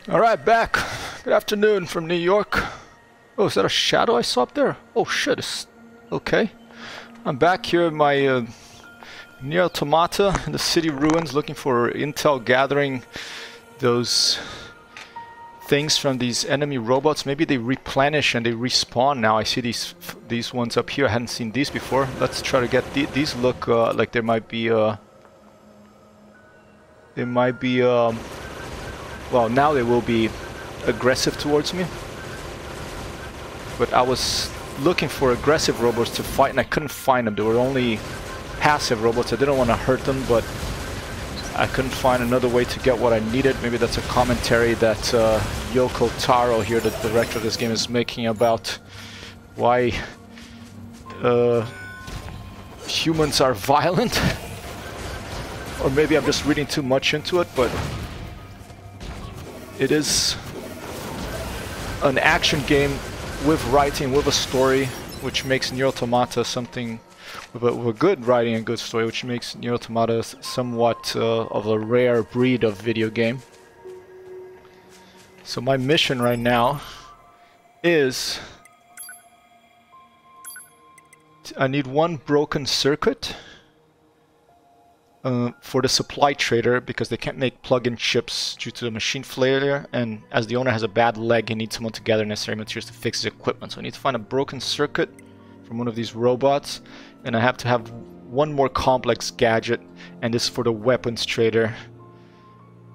Alright, back. Good afternoon from New York. Oh, is that a shadow I saw up there? Oh shit, it's... okay. I'm back here in my Nier Automata in the city ruins looking for intel, gathering those things from these enemy robots. Maybe they replenish and they respawn now. I see these ones up here. I hadn't seen these before. Let's try to get these look like there might be well, now they will be aggressive towards me. But I was looking for aggressive robots to fight and I couldn't find them. There were only passive robots. I didn't want to hurt them, but I couldn't find another way to get what I needed. Maybe that's a commentary that Yoko Taro here, the director of this game, is making about why humans are violent. Or maybe I'm just reading too much into it, but it is an action game with writing, with a story, which makes Nier Automata something with a good writing and good story, which makes Nier Automata somewhat of a rare breed of video game. So my mission right now is I need one broken circuit for the supply trader, because they can't make plug-in chips due to the machine failure, and as the owner has a bad leg, he needs someone to gather necessary materials to fix his equipment. So I need to find a broken circuit from one of these robots, and I have to have one more complex gadget, and this is for the weapons trader.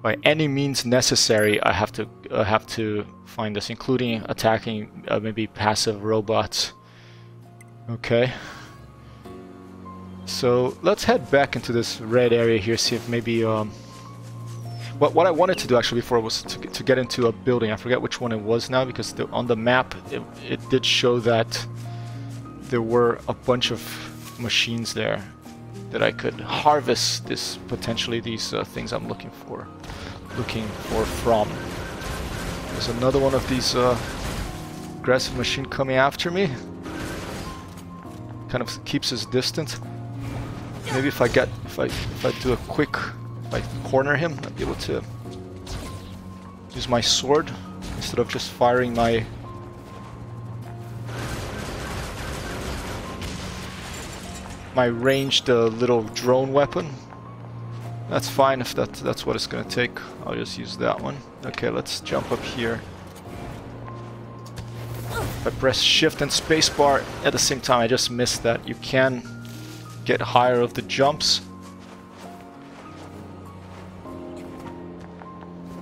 By any means necessary, I have to find this, including attacking maybe passive robots. Okay. So let's head back into this red area here, see if maybe what I wanted to do actually before was to get into a building. I forget which one it was now, because on the map it did show that there were a bunch of machines there that I could harvest potentially these things I'm looking for from. There's another one of these aggressive machine coming after me. Kind of keeps his distance. Maybe if I corner him, I'll be able to use my sword instead of just firing my ranged little drone weapon. That's fine if that's what it's gonna take. I'll just use that one. Okay, let's jump up here. If I press shift and spacebar at the same time, I just missed that. You can get higher of the jumps.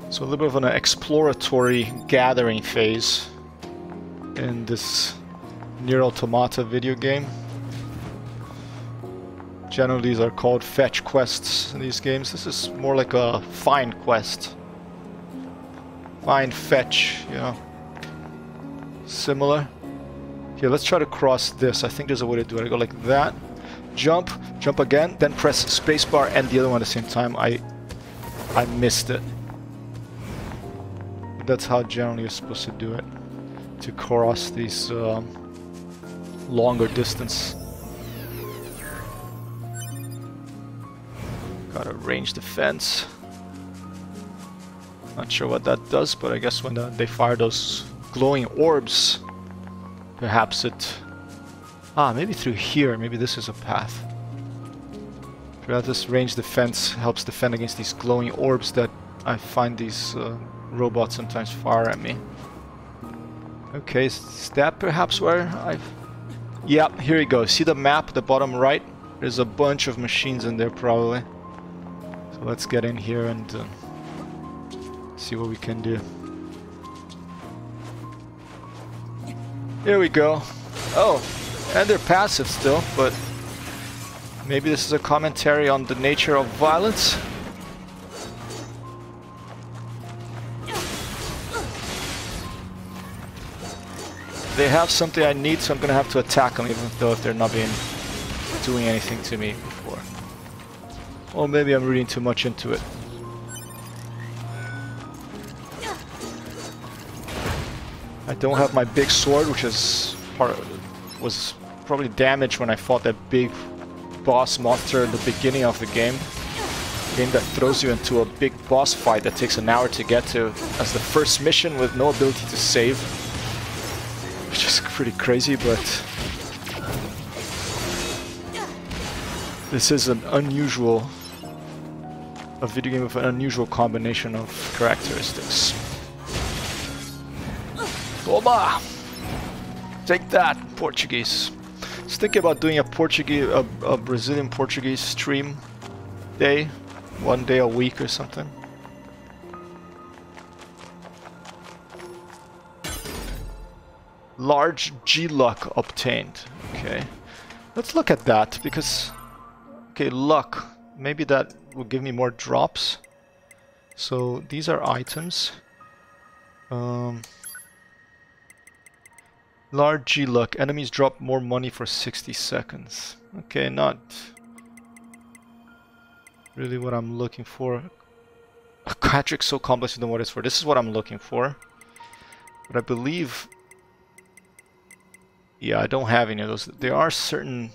So a little bit of an exploratory gathering phase in this Nier Automata video game. Generally these are called fetch quests in these games. This is more like a find quest. Find, fetch, you know. Similar. Here, let's try to cross this. I think there's a way to do it. I go like that. Jump, jump again, then press spacebar and the other one at the same time. I missed it. That's how generally you're supposed to do it, to cross these longer distance. Gotta range the fence. Not sure what that does, but I guess when they fire those glowing orbs, perhaps it... Ah, maybe through here. Maybe this is a path. Perhaps this range defense helps defend against these glowing orbs that I find these robots sometimes fire at me. Okay, is that perhaps where I've... Yeah, here you go. See the map, the bottom right? There's a bunch of machines in there probably. So let's get in here and see what we can do. Here we go. Oh! And they're passive still, but maybe this is a commentary on the nature of violence. They have something I need, so I'm gonna have to attack them, even though if they're not doing anything to me before. Or maybe I'm reading too much into it. I don't have my big sword, which is was probably damaged when I fought that big boss monster at the beginning of the game. Game that throws you into a big boss fight that takes an hour to get to as the first mission with no ability to save. Which is pretty crazy, but this is an unusual, a video game with an unusual combination of characteristics. Toma! Take that, Portuguese. I was thinking about doing a Brazilian Portuguese stream day, 1 day a week or something. Large G-Luck obtained. Okay. Let's look at that because... Okay, luck. Maybe that will give me more drops. So these are items. Large G-Luck. Enemies drop more money for 60 seconds. Okay, not really what I'm looking for. A hat trick so complex you don't know what it's for. This is what I'm looking for. But I believe... Yeah, I don't have any of those. There are certain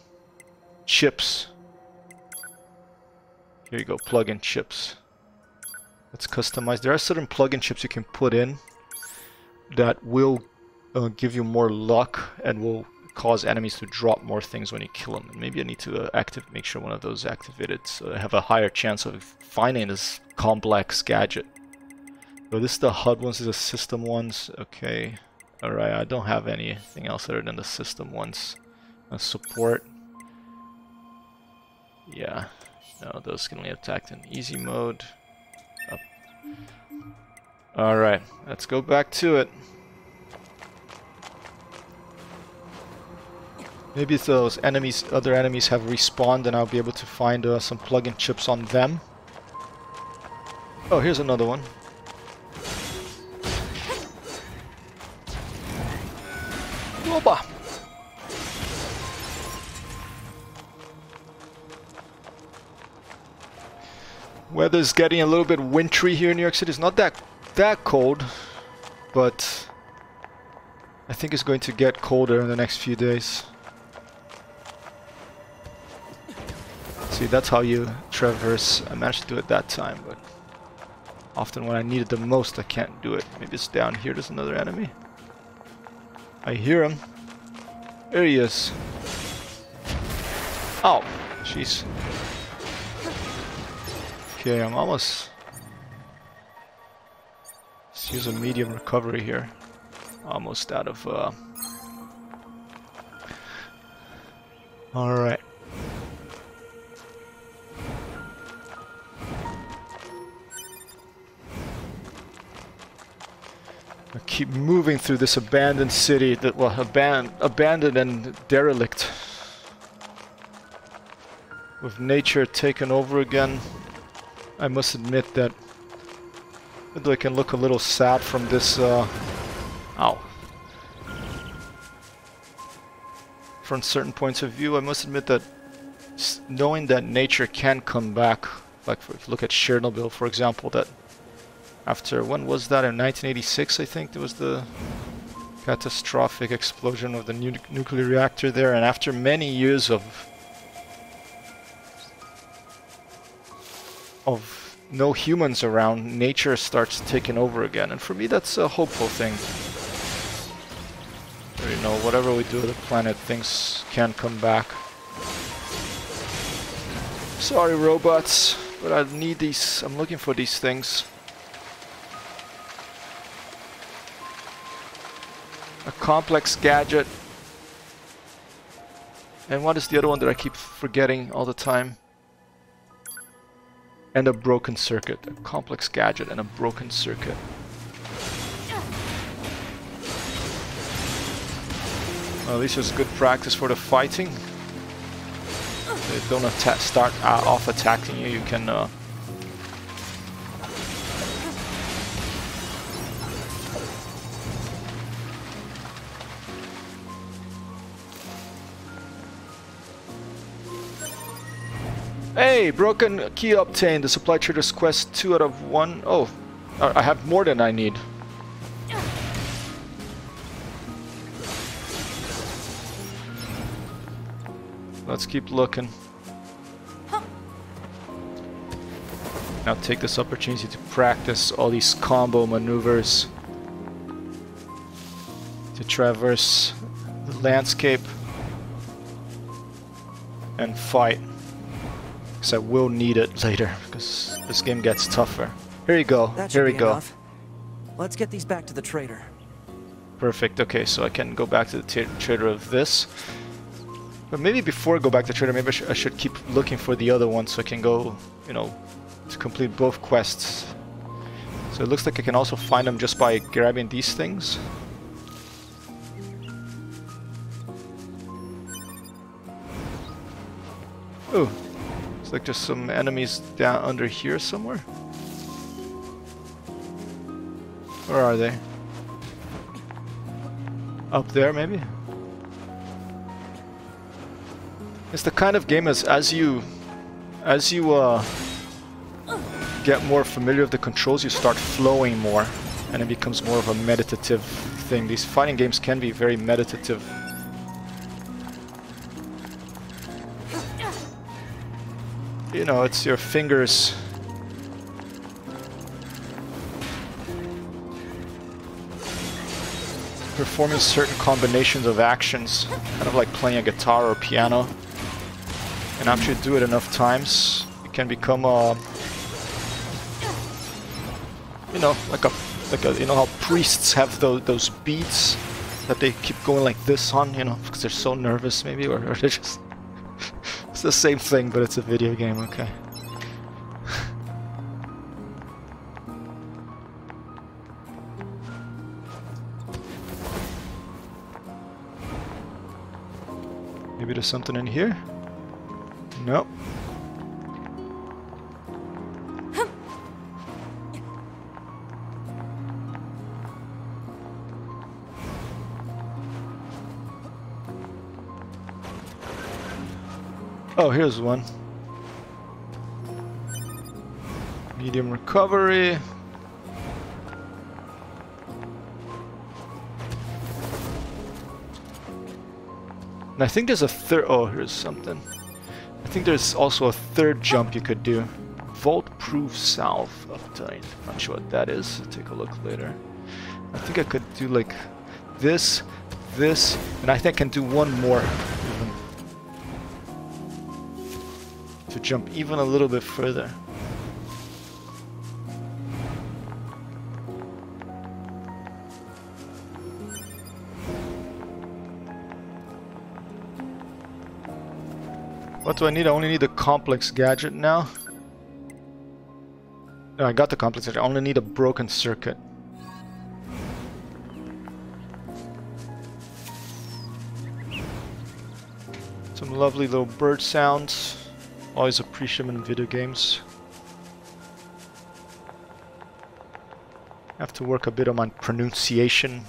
chips. Here you go, plug-in chips. Let's customize. There are certain plug-in chips you can put in that will give you more luck and will cause enemies to drop more things when you kill them. And maybe I need to make sure one of those is activated so I have a higher chance of finding this complex gadget. So this is the HUD ones, these are system ones. Okay. Alright, I don't have anything else other than the system ones. Support. Yeah. No, those can only attack in easy mode. Up. Alright, let's go back to it. Maybe if those enemies, other enemies have respawned, and I'll be able to find some plug-in chips on them. Oh, here's another one. Oba! Weather's getting a little bit wintry here in New York City. It's not that cold, but I think it's going to get colder in the next few days. See, that's how you traverse. I managed to do it that time, but often when I need it the most, I can't do it. Maybe it's down here. There's another enemy. I hear him. There he is. Oh, jeez. Okay, I'm almost... Let's use a medium recovery here. Almost out of... Alright. I keep moving through this abandoned city that, well, abandoned and derelict. With nature taken over again. I must admit that I can look a little sad from this, ow. From certain points of view, I must admit that knowing that nature can come back, like if you look at Chernobyl, for example, that after, when was that, in 1986 I think, there was the catastrophic explosion of the nuclear reactor there, and after many years of no humans around, nature starts taking over again, and for me that's a hopeful thing. You know, whatever we do to the planet, things can come back. Sorry robots, but I need these, I'm looking for these things. A complex gadget. And what is the other one that I keep forgetting all the time? And a broken circuit. A complex gadget and a broken circuit. Well, at least it's good practice for the fighting. They don't start off attacking you, you can Hey, broken key obtained. The supply trader's quest 2 out of 1. Oh, I have more than I need. Let's keep looking. Now take this opportunity to practice all these combo maneuvers to traverse the landscape and fight. Because I will need it later, because this game gets tougher. Here you go. Here we go. Enough. Let's get these back to the trader. Perfect. Okay, so I can go back to the trader of this. But maybe before I go back to the trader, maybe I should keep looking for the other one so I can go, you know, to complete both quests. So it looks like I can also find them just by grabbing these things. Ooh, it's like just some enemies down under here somewhere. Where are they? Up there, maybe? It's the kind of game as you get more familiar with the controls, you start flowing more, and it becomes more of a meditative thing. These fighting games can be very meditative. You know, it's your fingers performing certain combinations of actions, kind of like playing a guitar or piano. And after you do it enough times, it can become a, you know, like a, you know how priests have those beats that they keep going like this on, you know, because they're so nervous maybe, or they're just, it's the same thing, but it's a video game, okay. Maybe there's something in here? Nope. Oh, here's one. Medium recovery. And I think there's a third. Oh, here's something. I think there's also a third jump you could do. Vault-proof salve obtained. Not sure what that is. I'll take a look later. I think I could do like this, and I think I can do one more even. To jump even a little bit further. What do I need? I only need a complex gadget now. No, I got the complex gadget. I only need a broken circuit. Some lovely little bird sounds. Always appreciate them in video games. I have to work a bit on my pronunciation.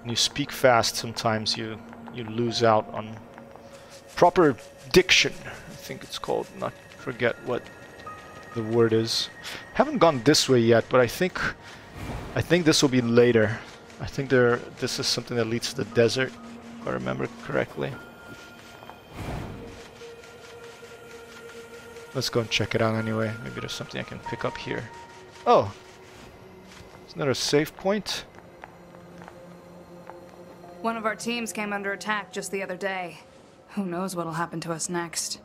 When you speak fast, sometimes you lose out on proper diction, I think it's called. Not forget what the word is. Haven't gone this way yet, but I think this will be later. I think this is something that leads to the desert, if I remember correctly. Let's go and check it out anyway. Maybe there's something I can pick up here. Oh! Is another save point? One of our teams came under attack just the other day. Who knows what'll happen to us next?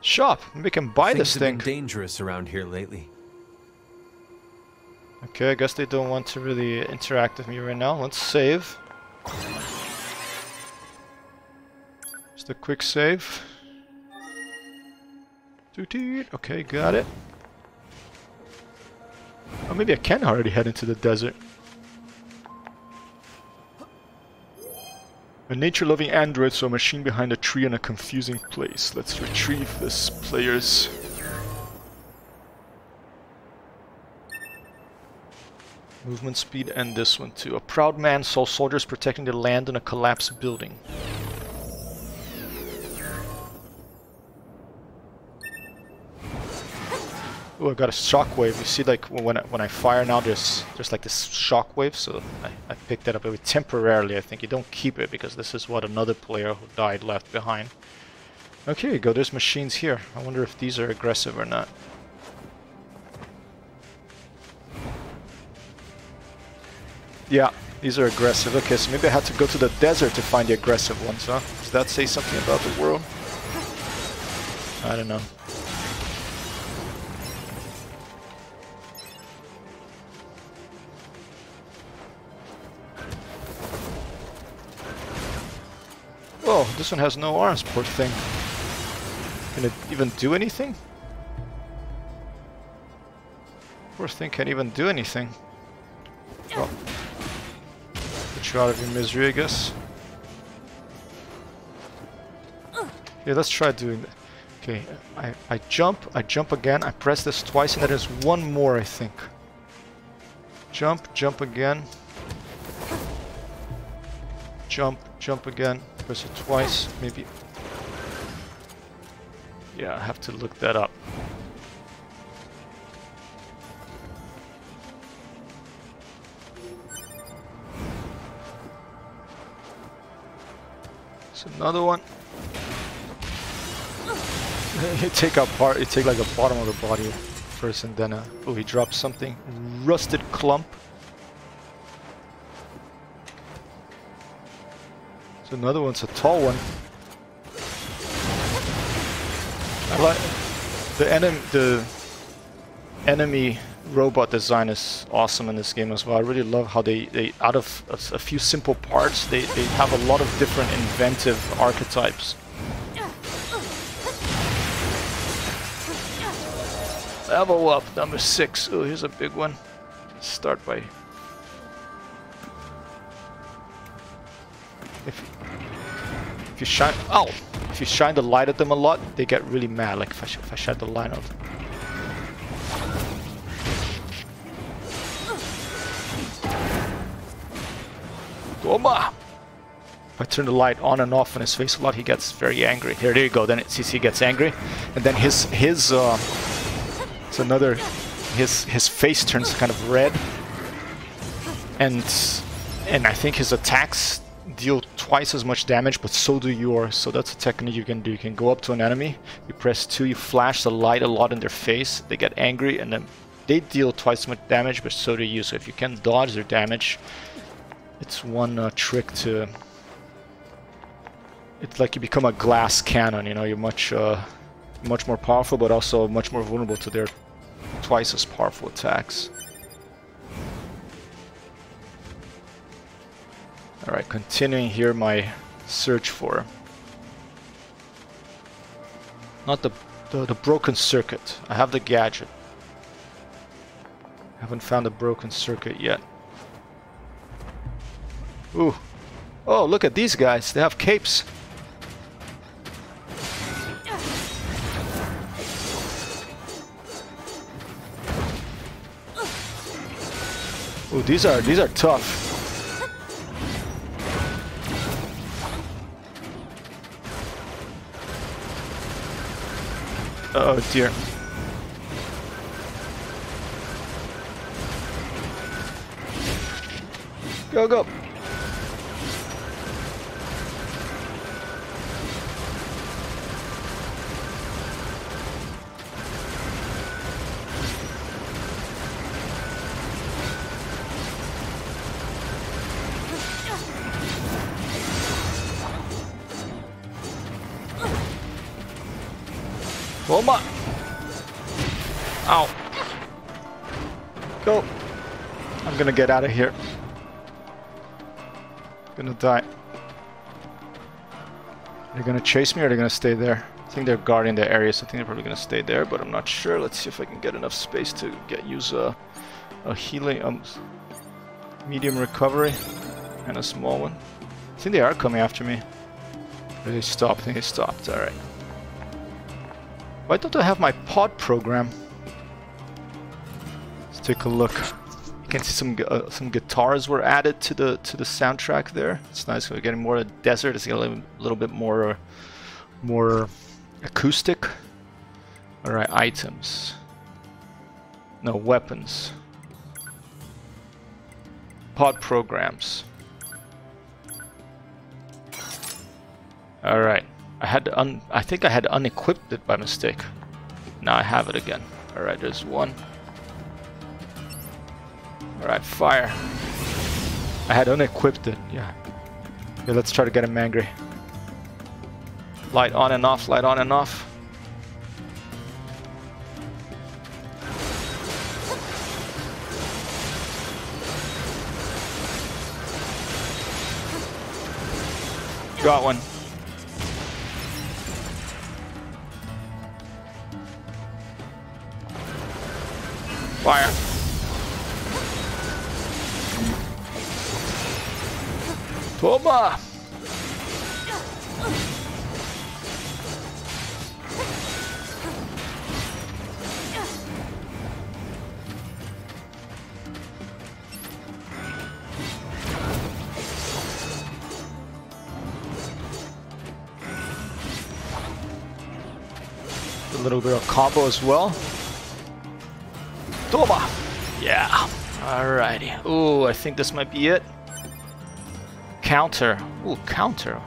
Shop! Maybe we can buy this thing. Things have been dangerous around here lately. Okay, I guess they don't want to really interact with me right now. Let's save. Just a quick save. Okay, got it. Oh, maybe I can already head into the desert. A nature-loving android saw a machine behind a tree in a confusing place. Let's retrieve this, players. Movement speed and this one too. A proud man saw soldiers protecting the land in a collapsed building. Oh, I got a shockwave. You see, like when I fire now, there's like this shockwave. So I picked that up temporarily. I think you don't keep it because this is what another player who died left behind. Okay, go. There's machines here. I wonder if these are aggressive or not. Yeah, these are aggressive. Okay, so maybe I had to go to the desert to find the aggressive ones, huh? Does that say something about the world? I don't know. Oh, this one has no arms, poor thing. Can it even do anything? Poor thing can't even do anything. Well, put you out of your misery, I guess. Yeah, let's try doing that. Okay, I jump again, I press this twice, and then there's one more, I think. Jump again. Jump again. Press it twice, maybe. Yeah, I have to look that up. It's another one. You take like the bottom of the body first, and then oh, he dropped something. Rusted clump. So another one's a tall one. I like the enemy robot design is awesome in this game as well. I really love how they out of a few simple parts they have a lot of different inventive archetypes. Level up, number 6. Oh, here's a big one. Start by... If you shine... Oh! If you shine the light at them a lot, they get really mad. Like if I shine the light on them. Toma! If I turn the light on and off on his face a lot, he gets very angry. Here, there you go. Then he gets angry, and then his it's another. His face turns kind of red, and I think his attacks deal twice as much damage, but so do yours. So that's a technique you can do. You can go up to an enemy, you press 2, you flash the light a lot in their face. They get angry, and then they deal twice as much damage, but so do you. So if you can dodge their damage, it's one trick to. It's like you become a glass cannon. You know, you're much more powerful, but also much more vulnerable to their twice as powerful attacks. Alright, continuing here my search for... Not the broken circuit. I have the gadget. Haven't found the broken circuit yet. Ooh. Oh, look at these guys. They have capes. Ooh, these are tough. Oh dear. Go, go. Toma! Ow. Go. I'm gonna get out of here. Gonna die. They're gonna chase me or they're gonna stay there? I think they're guarding the area, so I think they're probably gonna stay there, but I'm not sure. Let's see if I can get enough space to use a healing, medium recovery and a small one. I think they are coming after me. They stopped. I think they stopped. Alright. Why don't I have my pod program? Let's take a look. You can see some guitars were added to the soundtrack there. It's nice. We're getting more of the desert. It's getting a little bit more acoustic. All right, items. No, weapons. Pod programs. All right. I think I had unequipped it by mistake. Now I have it again. Alright, there's one. Alright, fire. I had unequipped it, yeah. Okay, let's try to get him angry. Light on and off, light on and off. Got one. Fire. Toma! A little bit of combo as well. Toma! Yeah. Alrighty. Ooh, I think this might be it. Counter. Ooh, counter.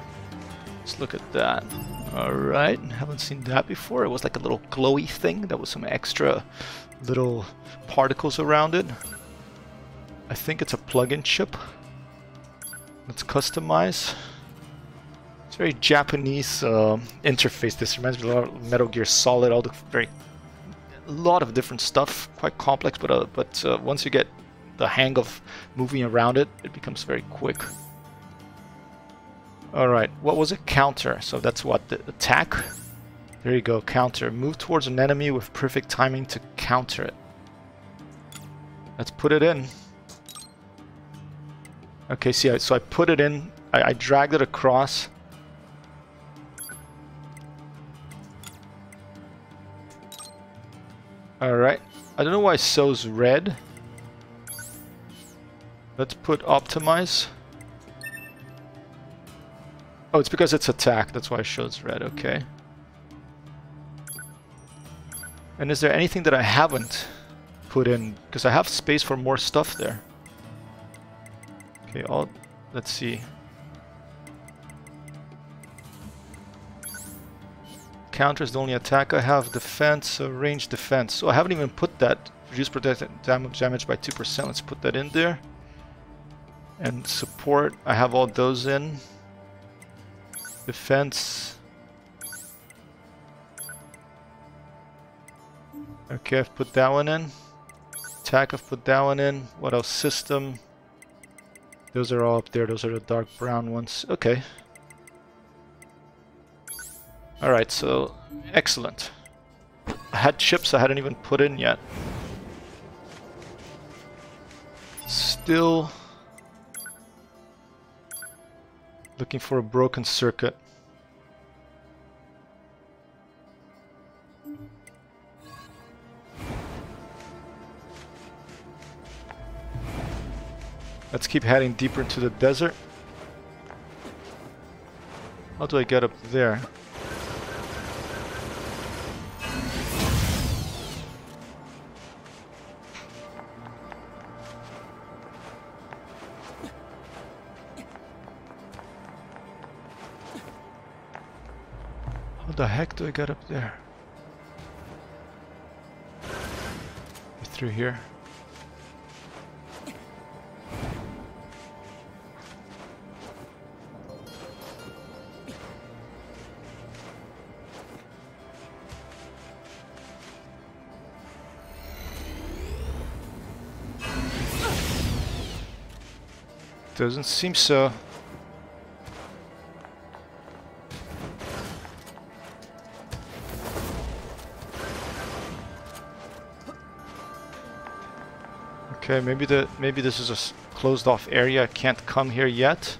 Let's look at that. Alright. Haven't seen that before. It was like a little glowy thing. That was some extra little particles around it. I think it's a plug-in chip. Let's customize. It's very Japanese interface. This reminds me a lot of Metal Gear Solid. All the a lot of different stuff. Quite complex, but once you get the hang of moving around it, it becomes very quick. Alright, what was it? Counter. So that's what? The attack? There you go, counter. Move towards an enemy with perfect timing to counter it. Let's put it in. Okay, see, so I put it in. I dragged it across. Alright. I don't know why so's red. Let's put optimize. Oh, it's because it's attack. That's why it shows red. Okay. And is there anything that I haven't put in? Because I have space for more stuff there. Okay, let's see. Counter is the only attack I have. Defense, range defense. So I haven't even put that. Reduce protected damage by 2%. Let's put that in there. And support, I have all those in. Defense. Okay, I've put that one in. Attack, I've put that one in. What else? System. Those are all up there. Those are the dark brown ones. Okay. Alright, so excellent. I had chips I hadn't even put in yet. Still looking for a broken circuit. Let's keep heading deeper into the desert. How do I get up there? How the heck do I get up there? Through here. Doesn't seem so. Okay, maybe this is a closed off area. I can't come here yet.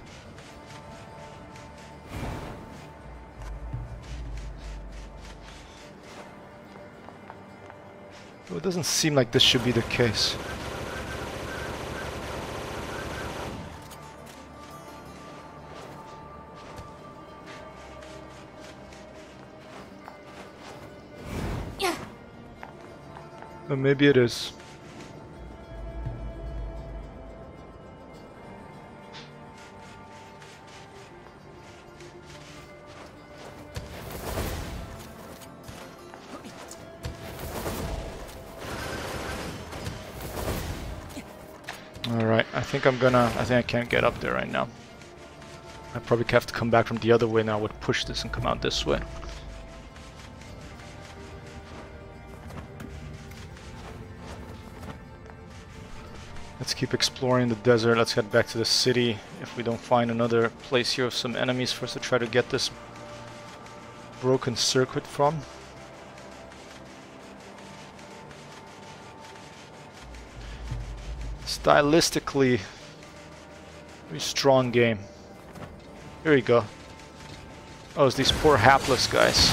Well, it doesn't seem like this should be the case. But maybe it is. Alright, I think I can't get up there right now. I probably have to come back from the other way now. I would push this and come out this way. Let's keep exploring the desert. Let's head back to the city if we don't find another place here of some enemies for us to try to get this broken circuit from. Stylistically, very strong game. Here we go. Oh, it's these poor hapless guys.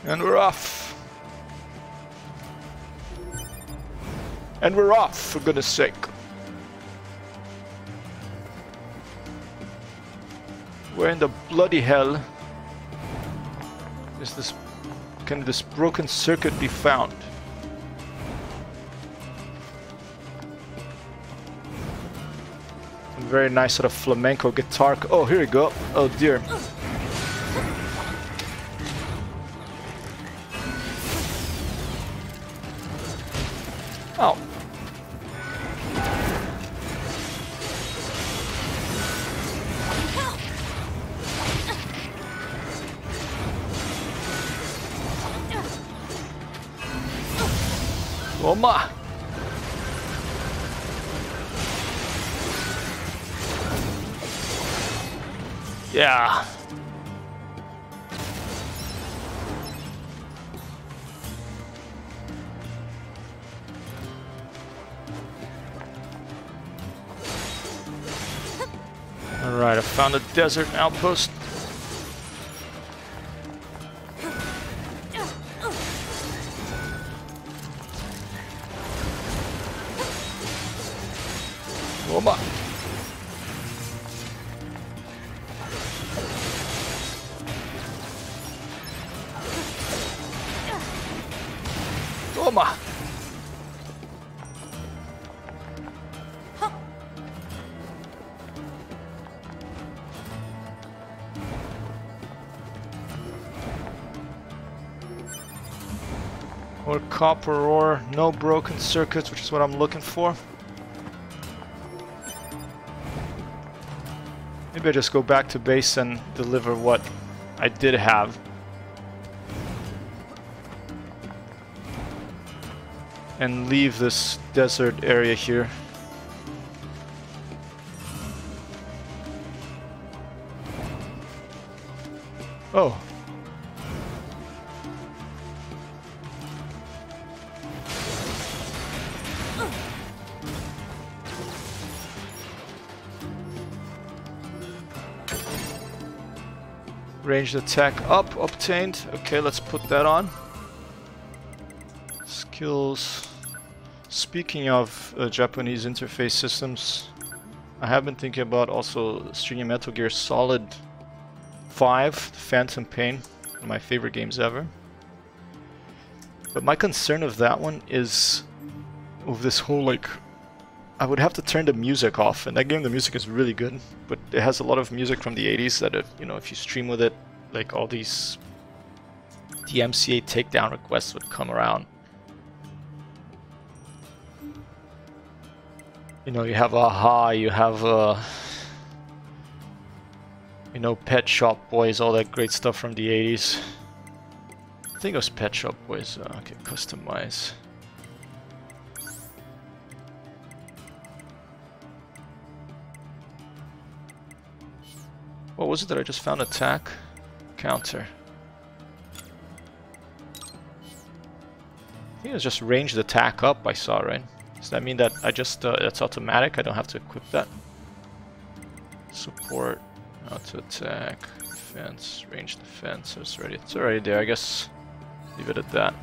And we're off. And we're off, for goodness sake. Where in the bloody hell is this? Can this broken circuit be found? A very nice sort of flamenco guitar. Oh, here we go. Oh dear. Oh. Oma. Yeah. Alright, I found a desert outpost. Oma. Oma. More copper ore, no broken circuits, which is what I'm looking for. Maybe I just go back to base and deliver what I did have. And leave this desert area here. Oh. Ranged attack up, obtained. Okay, let's put that on. Skills. Speaking of Japanese interface systems, I have been thinking about also streaming Metal Gear Solid 5, Phantom Pain, one of my favorite games ever. But my concern of that one is with this whole, like, I would have to turn the music off, and that game, the music is really good, but it has a lot of music from the 80s that, if, you know, if you stream with it, like all these DMCA takedown requests would come around. You know, you have Aha, you have, you know, Pet Shop Boys, all that great stuff from the 80s. I think it was Pet Shop Boys. Okay, customize. What was it that I just found? Attack? Counter. I think it was just ranged attack up I saw, right? Does that mean that I just, that's automatic? I don't have to equip that? Support, auto attack, defense, range defense, it's already there, I guess. Leave it at that.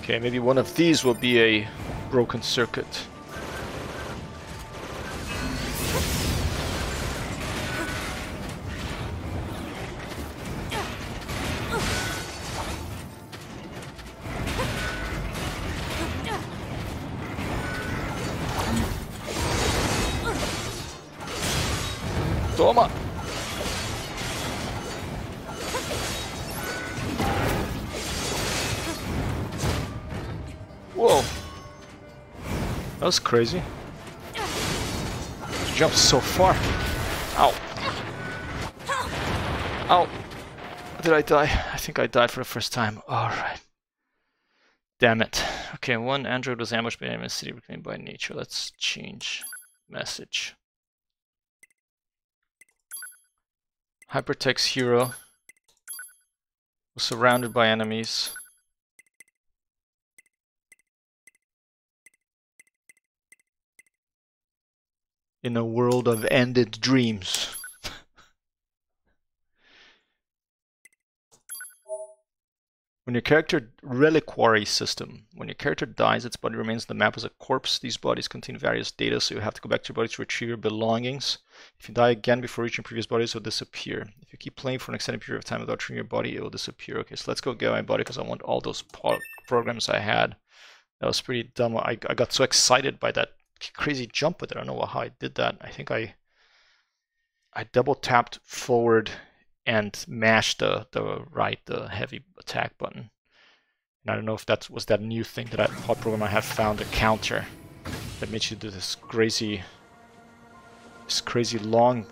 Okay, maybe one of these will be a broken circuit. Toma! Whoa! That was crazy. Jumped so far. Ow. Ow. Did I die? I think I died for the first time. Alright. Damn it. Okay, one android was ambushed by an enemy city reclaimed by nature. Let's change message. HyperTextHero was surrounded by enemies. In a world of ended dreams. When your character reliquary system. When your character dies, its body remains on the map as a corpse. These bodies contain various data, so you have to go back to your body to retrieve your belongings. If you die again before reaching previous bodies, it will disappear. If you keep playing for an extended period of time without retrieving your body, it will disappear. Okay, so let's go get my body because I want all those programs I had. That was pretty dumb. I got so excited by that crazy jump with it. I don't know how I did that. I think I double tapped forward and mashed the heavy attack button. And I don't know if that was that new thing that pod program I had found, a counter that makes you do this crazy long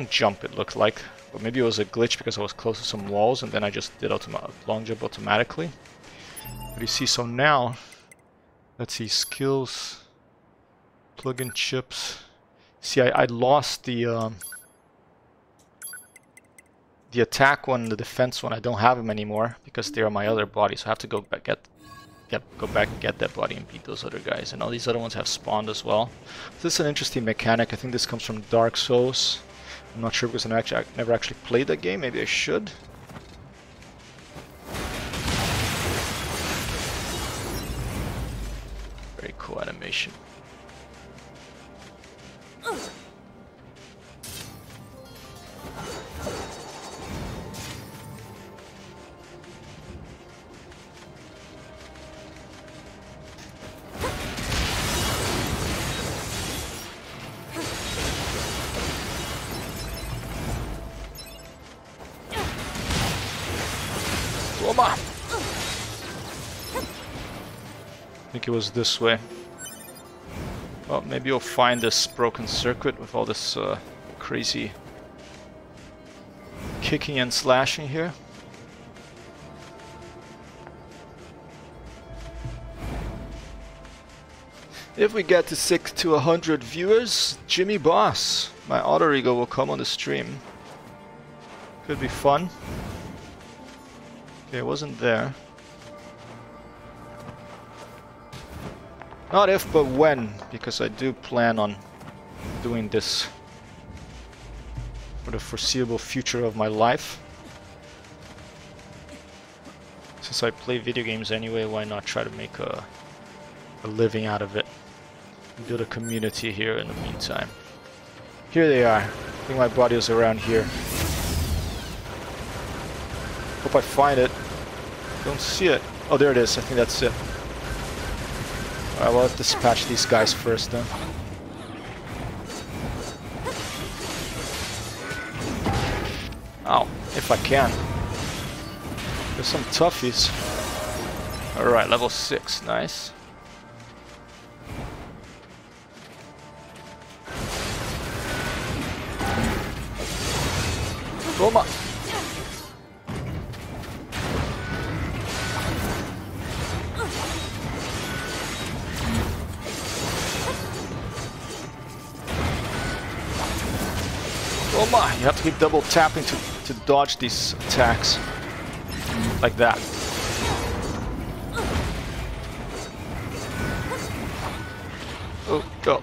jump, it looked like. But maybe it was a glitch because I was close to some walls and then I just did long jump automatically. But you see, so now, let's see, skills, plug-in chips. See, I lost the attack one, the defense one. I don't have them anymore because they're on my other body. So I have to go back and get that body and beat those other guys. And all these other ones have spawned as well. This is an interesting mechanic. I think this comes from Dark Souls. I'm not sure because I never actually played that game. Maybe I should. Very cool animation. I think it was this way. Well, maybe you'll find this broken circuit with all this crazy kicking and slashing here. If we get to 100 viewers, Jimmy Boss, my alter ego, will come on the stream. Could be fun. Okay, it wasn't there. Not if, but when, because I do plan on doing this for the foreseeable future of my life. Since I play video games anyway, why not try to make a living out of it? Build a community here in the meantime. Here they are. I think my body is around here. Hope I find it. Don't see it. Oh, there it is. I think that's it. Alright, well, let's dispatch these guys first then. Ow, if I can. There's some toughies. Alright, level 6. Nice. Toma! Toma! You have to keep double tapping to dodge these attacks. Like that. Oh, go.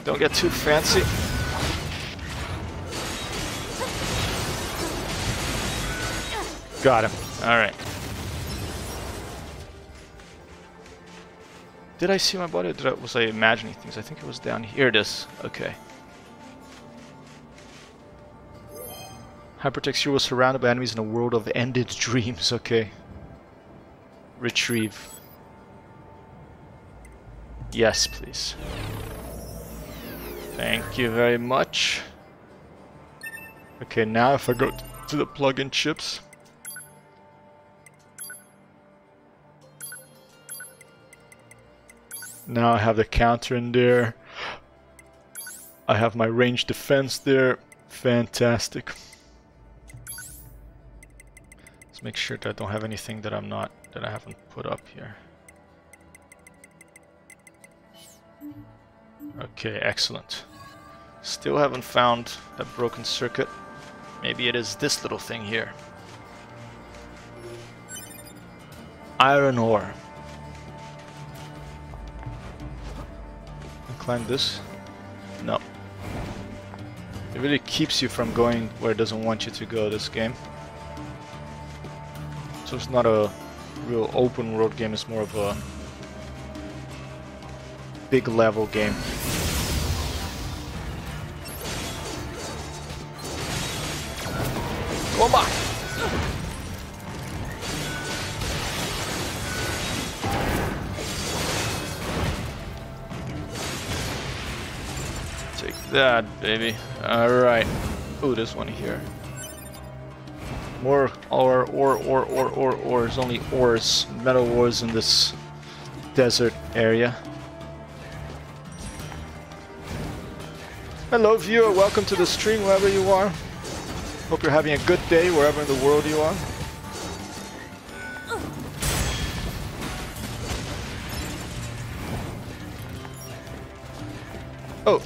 Don't get too fancy. Got him. Alright. Did I see my body, or was I imagining things? I think it was down here. It is. Okay. HyperTextHero was surrounded by enemies in a world of ended dreams. Okay. Retrieve. Yes, please. Thank you very much. Okay, now if I go to the plug-in chips. Now I have the counter in there. I have my range defense there. Fantastic. Let's make sure that I don't have anything that I haven't put up here. Okay, excellent. Still haven't found a broken circuit. Maybe it is this little thing here. Iron ore. Climb this? No. It really keeps you from going where it doesn't want you to go, this game. So it's not a real open world game, it's more of a big level game. Come on! Take that, baby. Alright. Ooh, this one here. More ore. There's only ores, metal ores in this desert area. Hello viewer, welcome to the stream wherever you are. Hope you're having a good day wherever in the world you are. Oh.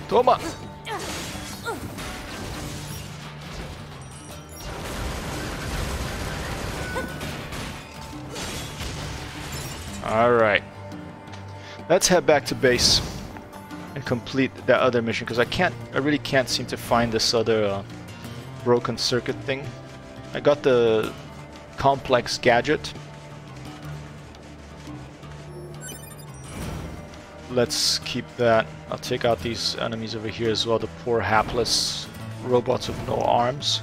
Toma. Alright. Let's head back to base and complete that other mission, because I really can't seem to find this other broken circuit thing. I got the complex gadget. Let's keep that. I'll take out these enemies over here as well, the poor hapless robots with no arms.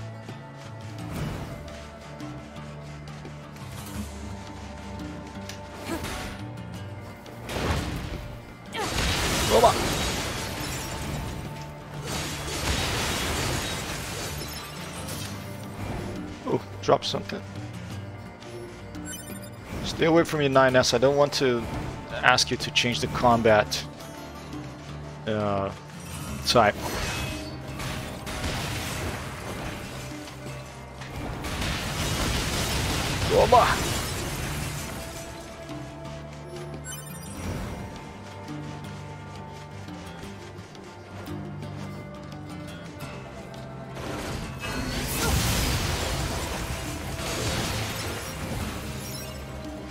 Robot! Oh, drop something. Stay away from your 9S. I don't want to ask you to change the combat type. Robot!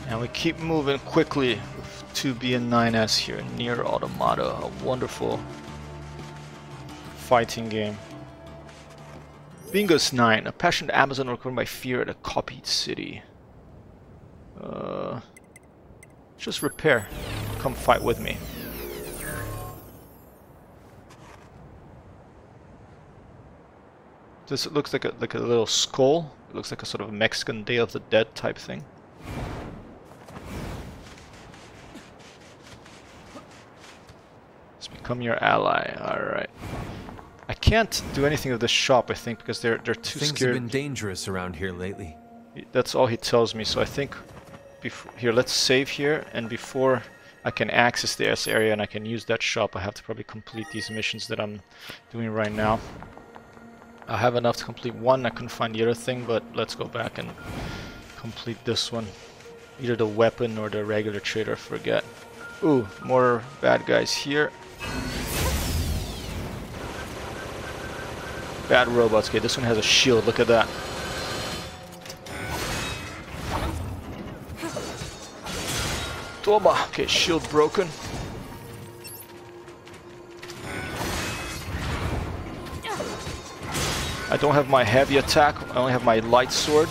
And we keep moving quickly with 2B and 9S here, Nier Automata, a wonderful fighting game. Bingus 9, a passionate Amazon overcome by fear at a copied city. Just repair. Come fight with me. This looks like a little skull. It looks like a sort of Mexican Day of the Dead type thing. Become your ally. Alright. I can't do anything with this shop, I think, because they're too Things scared. have been dangerous around here lately. That's all he tells me, so I think... Here, let's save here, and before I can access this area and I can use that shop, I have to probably complete these missions that I'm doing right now. I have enough to complete one. I couldn't find the other thing, but let's go back and complete this one. Either the weapon or the regular trader, forget. Ooh, more bad guys here. Bad robots. Okay, this one has a shield. Look at that. Toma. Okay, shield broken. I don't have my heavy attack, I only have my light sword.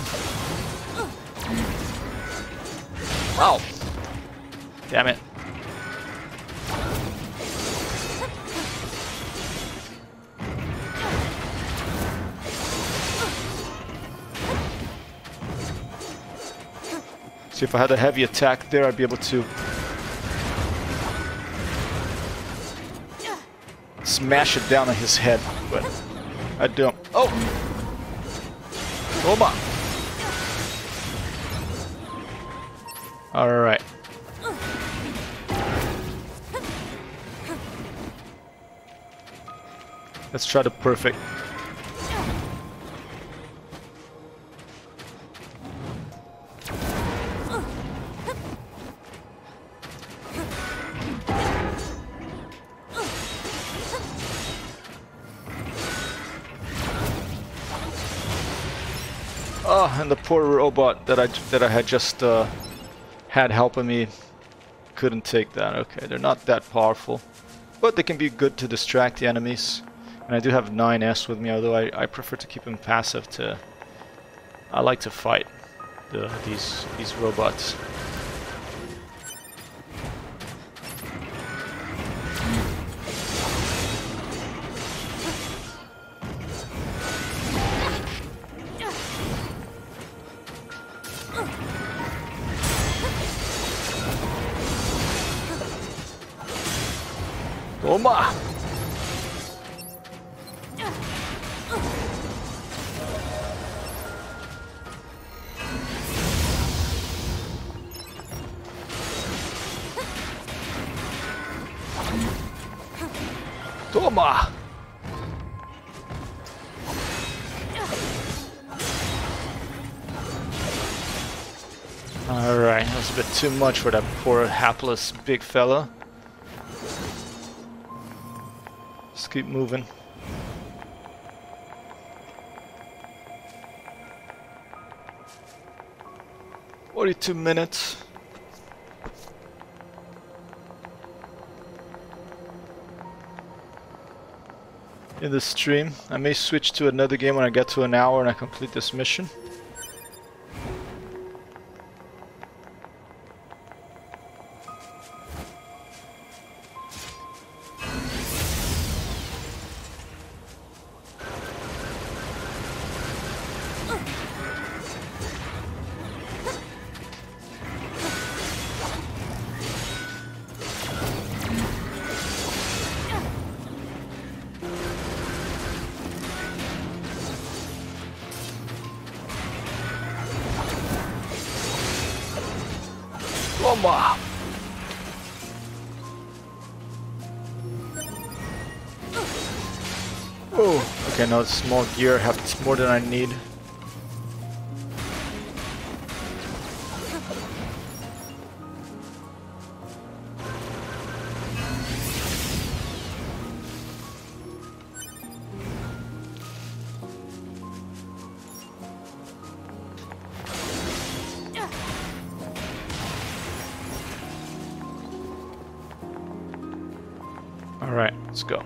Ow! Damn it. See, if I had a heavy attack there, I'd be able to smash it down on his head, but I don't. Oh! Come on! Alright. Let's try the perfect. Oh, and the poor robot that I had just had helping me couldn't take that. Okay, they're not that powerful, but they can be good to distract the enemies. And I do have 9S with me, although I prefer to keep him passive. I like to fight these robots. Toma! Toma! Alright, that was a bit too much for that poor hapless big fella. Let's keep moving. "42 minutes. In the stream. I may switch to another game when I get to an hour and I complete this mission. Toma! Oh, okay, now it's small gear, have more than I need. Alright, let's go.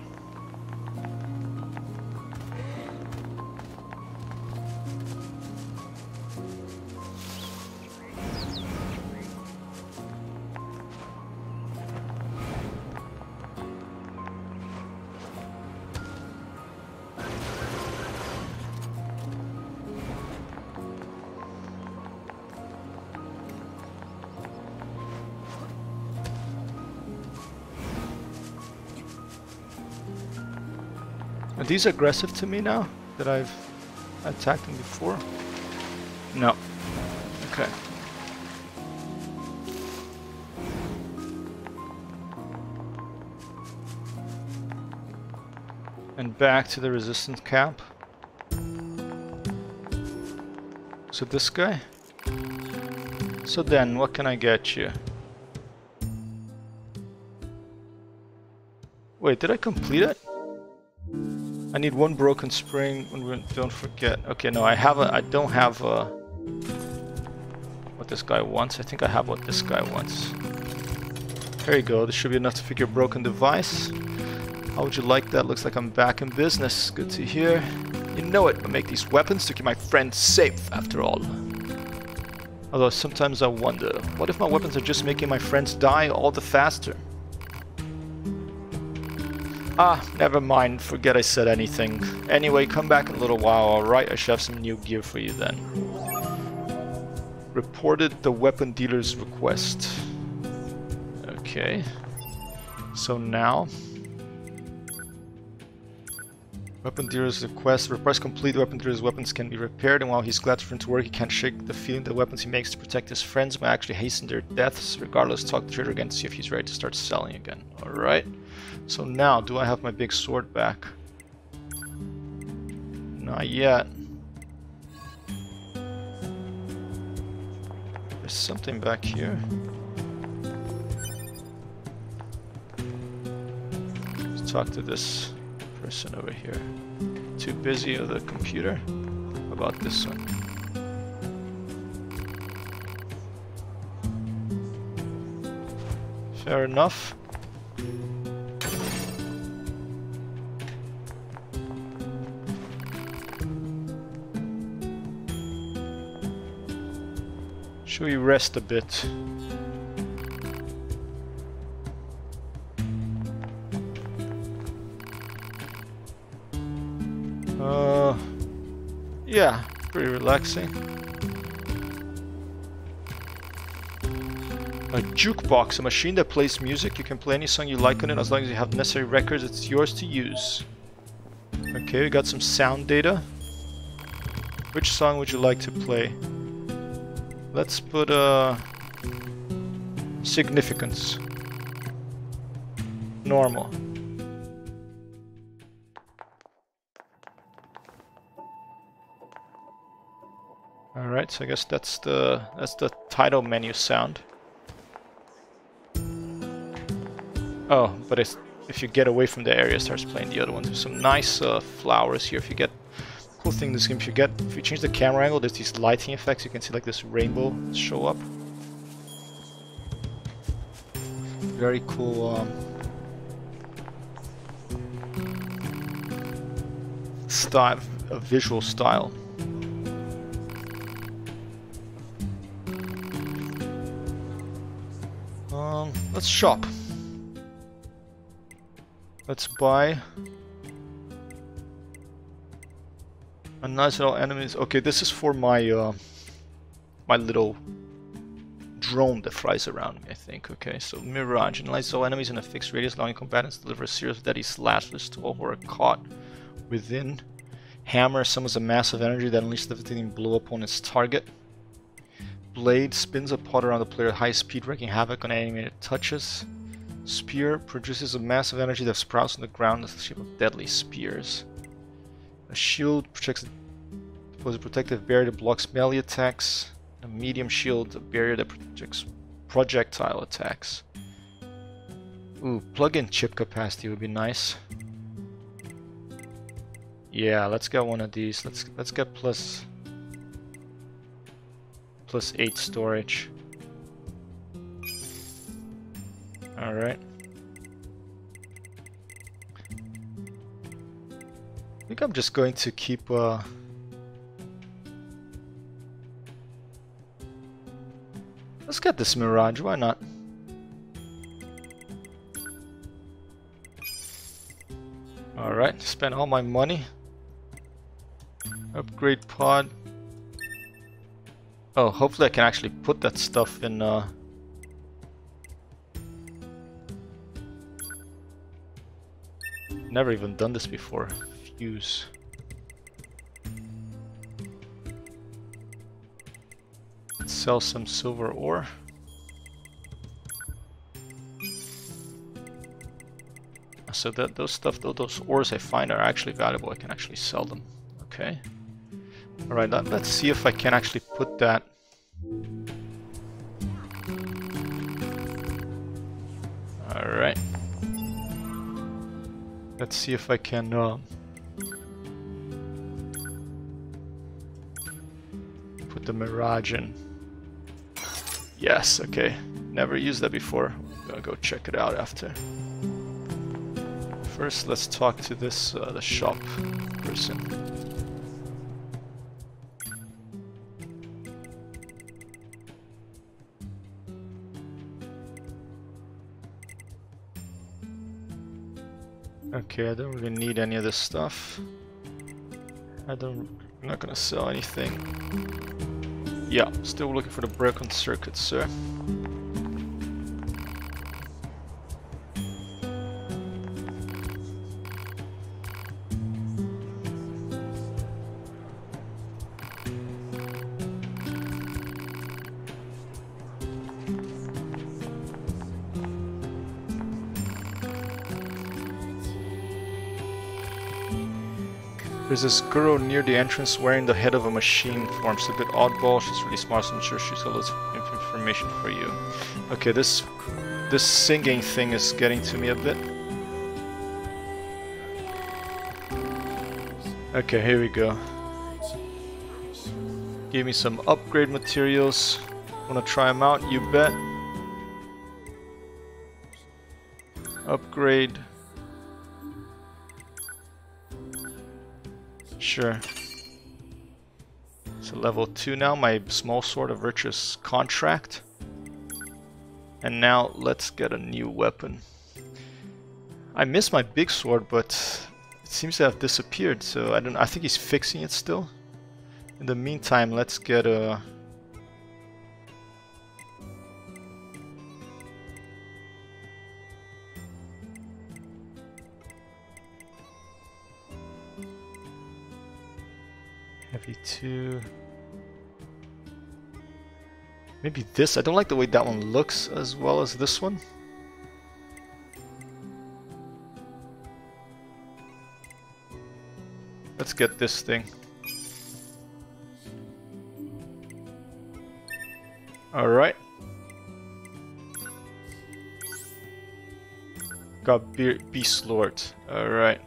Are these aggressive to me now that I've attacked them before? No. Okay. And back to the resistance camp. So this guy? So then, what can I get you? Wait, did I complete it? I need one broken spring. Don't forget. Okay, no, I don't have what this guy wants. I think I have what this guy wants. There you go. This should be enough to figure broken device. How would you like that? Looks like I'm back in business. Good to hear. You know it, I make these weapons to keep my friends safe, after all. Although sometimes I wonder, what if my weapons are just making my friends die all the faster? Ah, never mind, forget I said anything. Anyway, come back in a little while, alright? I should have some new gear for you then. Reported the weapon dealer's request. Okay. So now... Weapon dealer's request. Repairs complete. The weapon dealer's weapons can be repaired, and while he's glad to return to work, he can't shake the feeling that the weapons he makes to protect his friends might actually hasten their deaths. Regardless, talk to the trader again to see if he's ready to start selling again. Alright. So now, do I have my big sword back? Not yet. There's something back here. Let's talk to this person over here. Too busy with the computer? How about this one? Fair enough. Should we rest a bit? Yeah, pretty relaxing. A jukebox, a machine that plays music. You can play any song you like on it as long as you have the necessary records. It's yours to use. Okay, we got some sound data. Which song would you like to play? Let's put significance. Normal. Alright, so I guess that's the title menu sound. Oh, but if you get away from the area, it starts playing the other ones. There's some nice flowers here. If you get cool thing in this game, if you change the camera angle, there's these lighting effects. You can see like this rainbow show up. Very cool style, visual style. Let's shop. Let's buy a nice little enemies. Okay, this is for my my little drone that flies around me, I think. Okay, so Mirage. Analyze all enemies in a fixed radius, allowing combatants to deliver a series of deadly slashes to all who are caught within. Hammer summons a massive energy that unleashes devastating blow upon its target. Blade spins a pod around the player at high speed, wreaking havoc on animated touches. Spear produces a massive energy that sprouts on the ground in the shape of deadly spears. A shield protects a protective barrier that blocks melee attacks. A medium shield, a barrier that projects projectile attacks. Ooh, plug-in chip capacity would be nice. Yeah, let's get one of these. Let's get plus 8 storage. Alright. I think I'm just going to keep let's get this Mirage, why not? Alright, spend all my money. Upgrade pod. Oh, hopefully I can actually put that stuff in never even done this before. Fuse. Let's sell some silver ore. So that those ores I find are actually valuable. I can actually sell them. Okay. Alright, let's see if I can actually put that. Alright. Let's see if I can put the Mirage in. Yes, okay. Never used that before. I'm gonna go check it out after. First, let's talk to this the shop person. Okay, I don't really need any of this stuff. I'm not gonna sell anything. Yeah, still looking for the broken circuit, sir. There's this girl near the entrance wearing the head of a machine form. She's a bit oddball. She's really smart, so I'm sure she's got lots of information for you. Okay, this singing thing is getting to me a bit. Okay, here we go. Gave me some upgrade materials. Wanna try them out? You bet. Upgrade. Sure. So level 2 now, my small sword of virtuous contract. And now let's get a new weapon. I miss my big sword, but it seems to have disappeared, so I think he's fixing it still. In the meantime, let's get a heavy 2. Maybe this. I don't like the way that one looks as well as this one. Let's get this thing. Alright. Got Beast Lord. Alright.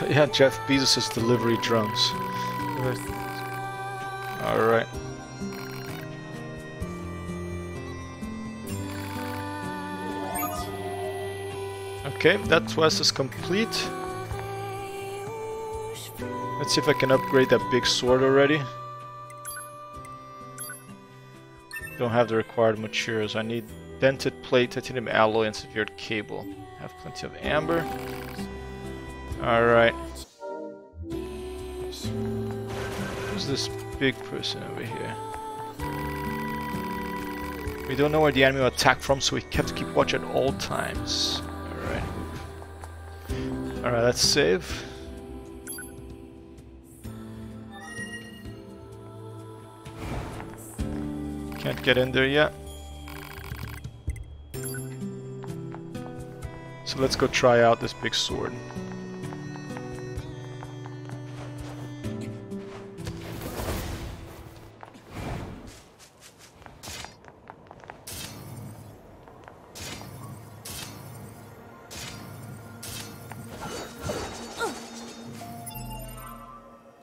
Yeah, Jeff Bezos' delivery drones. Alright. Okay, that quest is complete. Let's see if I can upgrade that big sword already. Don't have the required materials. I need dented plate, titanium alloy, and severed cable. Have plenty of amber. Alright. Who's this big person over here? We don't know where the enemy will attack from, so we have to keep watch at all times. Alright. Alright, let's save. Can't get in there yet. So let's go try out this big sword.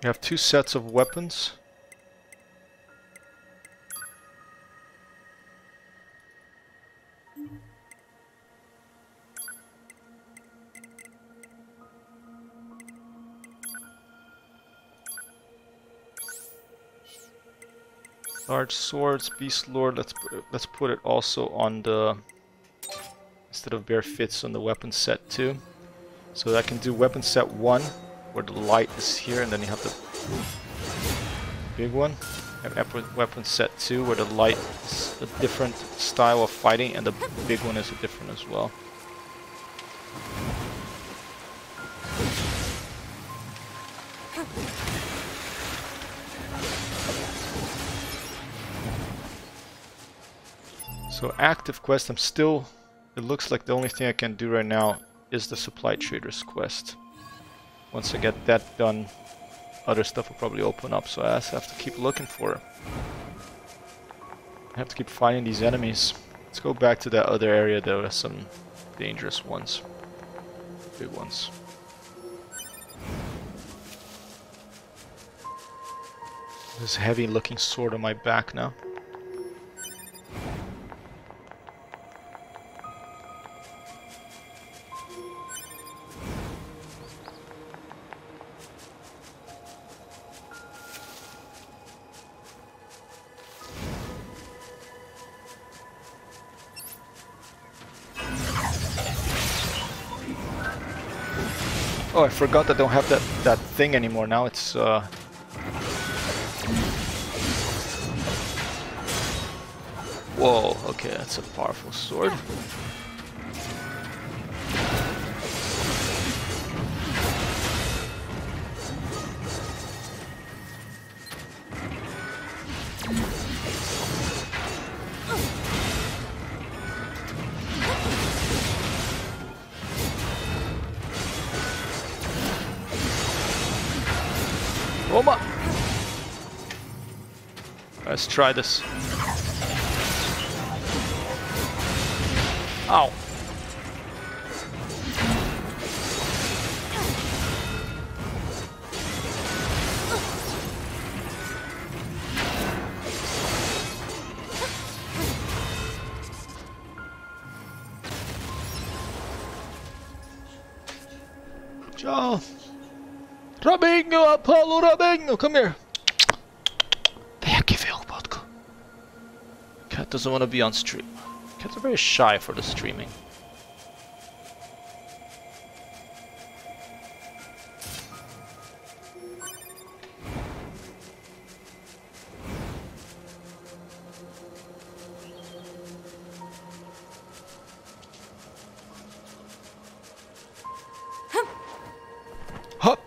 We have 2 sets of weapons. Large swords, Beast Lord. Let's put it also on the, instead of bare fits, on the weapon set 2. So that I can do weapon set 1, where the light is here, and then you have the big one. And weapon set 2, where the light is a different style of fighting, and the big one is a different as well. So active quest, I'm still, it looks like the only thing I can do right now is the supply traders quest. Once I get that done, other stuff will probably open up, so I have to keep looking for it. I have to keep finding these enemies. Let's go back to that other area. There are some dangerous ones. Big ones. This heavy looking sword on my back now. Oh, I forgot that I don't have that thing anymore. Now it's Whoa, okay, that's a powerful sword. Oma! Let's try this. Ow! Ciao! Rabinho, Apollo Rabinho, come here! Thank you, vodka. Cat doesn't want to be on stream. Cats are very shy for the streaming. Hup!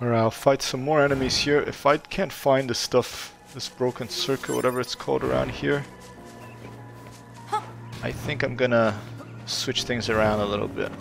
Alright, I'll fight some more enemies here. If I can't find the stuff, this broken circuit, whatever it's called around here, I think I'm gonna switch things around a little bit.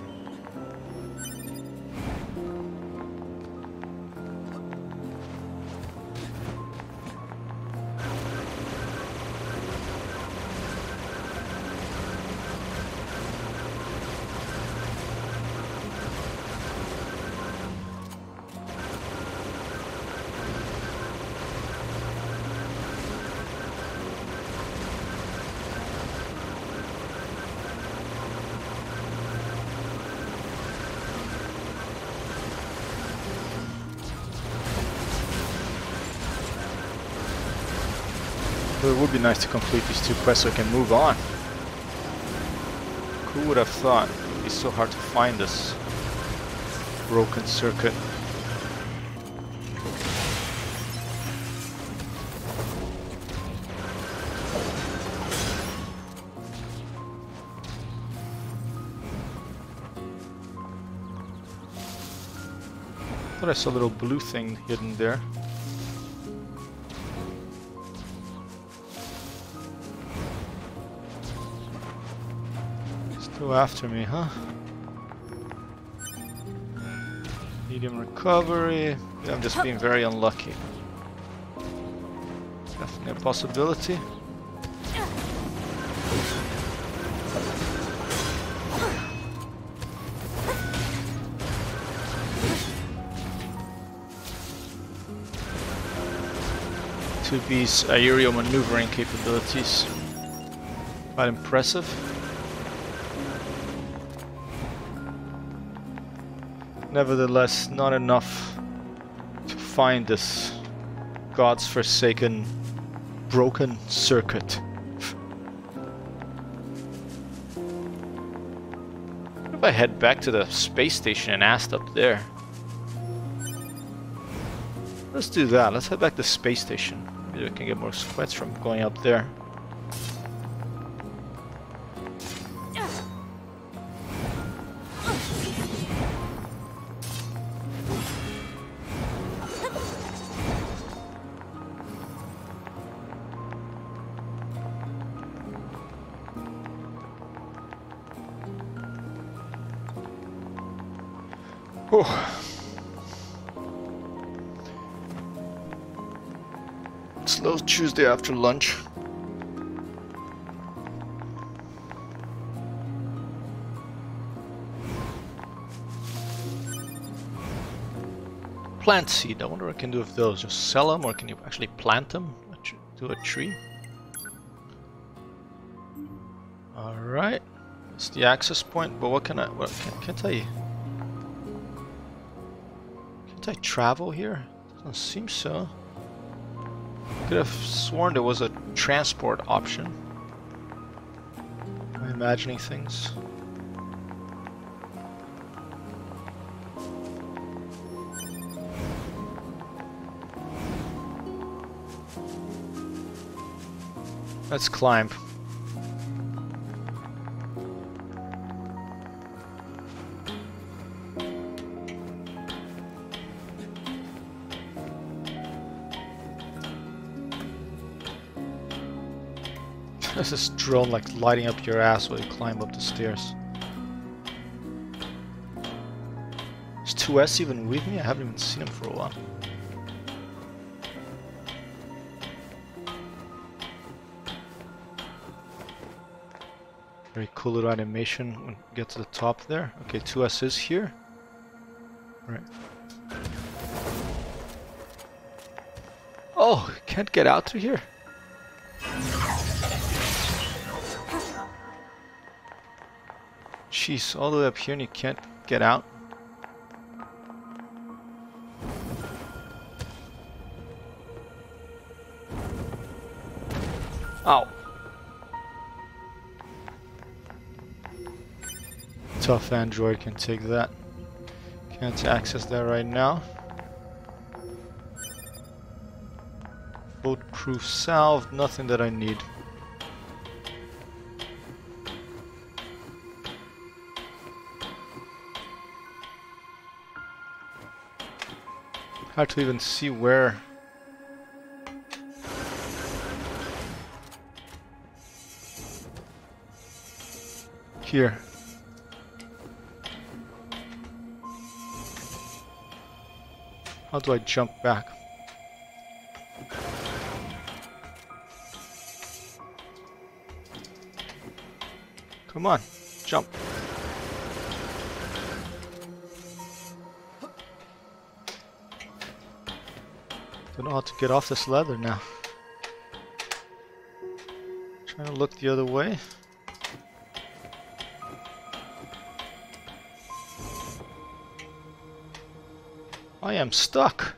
It would be nice to complete these 2 quests so I can move on. Who would have thought it would be so hard to find this broken circuit? Thought I saw a little blue thing hidden there. Still after me, huh? Medium recovery. Yeah, I'm just being very unlucky. Definitely a possibility. To B's aerial maneuvering capabilities. Quite impressive. Nevertheless, not enough to find this God's forsaken broken circuit. What if I head back to the space station and ask up there? Let's do that. Let's head back to the space station. Maybe we can get more sweats from going up there. Slow Tuesday after lunch. Plant seed. I wonder what I can do with those. Just sell them, or can you actually plant them to a tree? All right. It's the access point. But what can I? Can't I? Can't I travel here? Doesn't seem so. Could have sworn there was a transport option. Am I imagining things? Let's climb. There's this drone like lighting up your ass while you climb up the stairs. Is 2S even with me? I haven't even seen him for a while. Very cool little animation when you get to the top there. Okay, 2S is here. Right. Oh, can't get out through here? Jeez, all the way up here and you can't get out? Ow. Tough android can take that. Can't access that right now. Bulletproof salve, nothing that I need. Hard to even see where. Here. How do I jump back? Come on, jump. Don't know how to get off this ladder now. Trying to look the other way. I am stuck.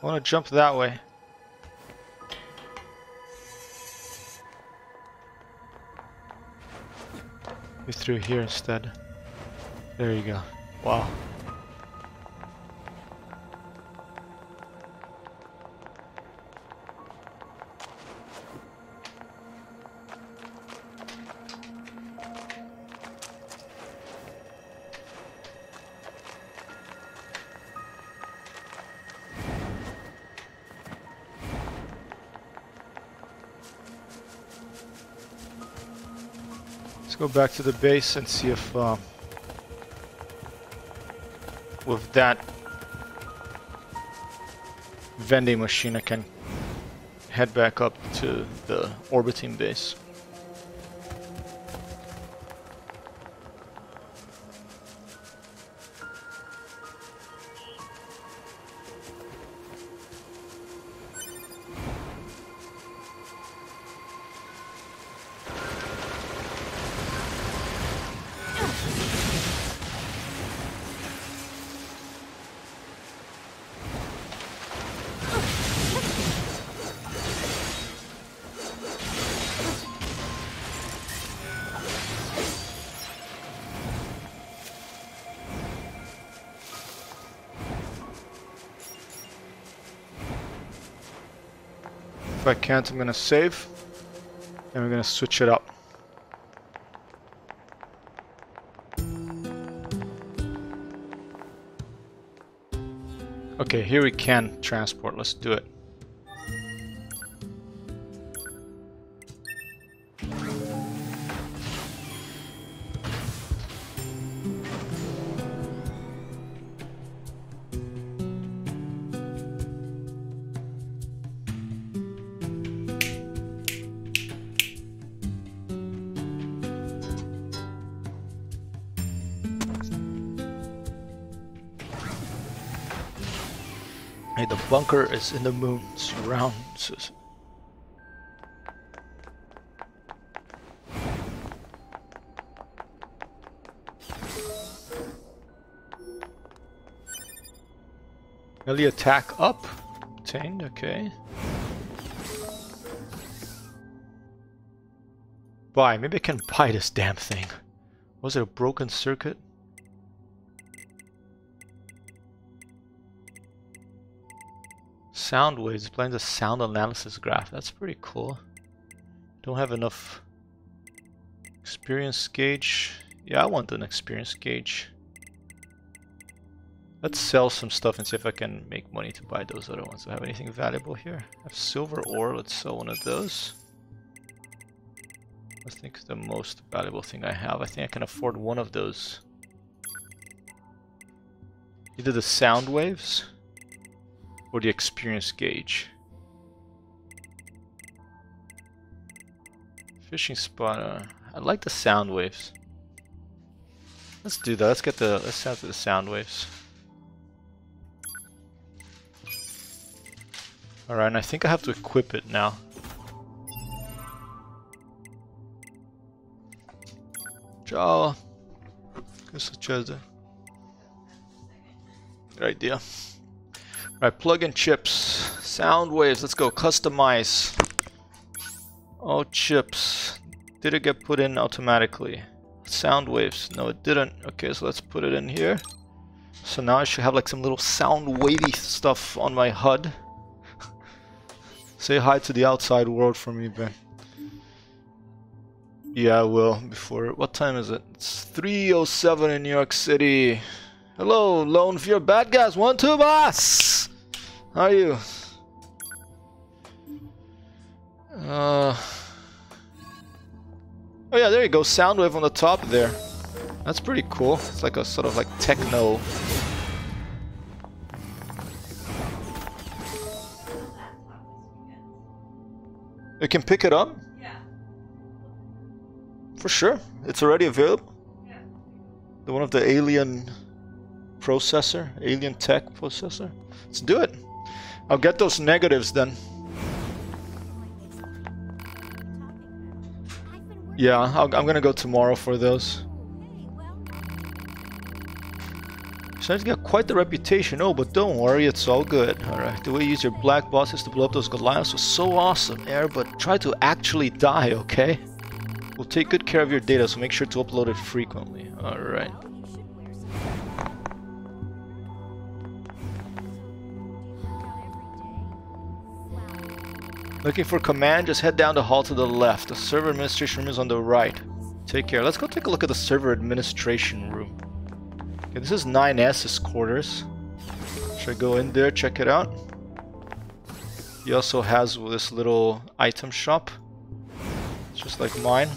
I want to jump that way. Maybe through here instead. There you go. Wow. Let's go back to the base and see if with that vending machine I can head back up to the orbiting base. If I can't, I'm gonna save, and we're gonna switch it up. Okay, here we can transport. Let's do it. Hey, the bunker is in the moon, surrounds us. Melee attack up, Obtained, okay. Buy, maybe I can buy this damn thing. Was it a broken circuit? Sound waves, displaying the sound analysis graph. That's pretty cool. Don't have enough experience gauge. Yeah, I want an experience gauge. Let's sell some stuff and see if I can make money to buy those other ones. Do I have anything valuable here? I have silver ore. Let's sell one of those. I think the most valuable thing I have. I think I can afford one of those. Either the sound waves or the experience gauge. Fishing spotter. I like the sound waves. Let's do that. Let's have the sound waves. Alright, and I think I have to equip it now. Ciao. Che succede? Good idea. Alright, plug in chips. Sound waves, let's go. Customize. Oh, chips. Did it get put in automatically? Sound waves. No, it didn't. Okay, so let's put it in here. So now I should have like some little sound wavy stuff on my HUD. Say hi to the outside world for me, Ben. Yeah, I will. Before... What time is it? It's 3:07 in New York City. Hello, Lone Fear Bad Guys. 1, 2, boss! How are you? Oh yeah, there you go. Soundwave on the top there. That's pretty cool. It's like a sort of like techno. You can pick it up? Yeah. For sure. It's already available? Yeah. The one of the alien processor? Alien tech processor? Let's do it. I'll get those negatives then. Yeah, I'm gonna go tomorrow for those. Starting to get quite the reputation. Oh, but don't worry, it's all good. Alright, the way you use your black bosses to blow up those Goliaths was so awesome, Air, but try to actually die, okay? We'll take good care of your data, so make sure to upload it frequently. Alright. Looking for command? Just head down the hall to the left. The server administration room is on the right. Take care. Let's go take a look at the server administration room. Okay, this is 9S's quarters. Should I go in there, check it out? He also has this little item shop. It's just like mine.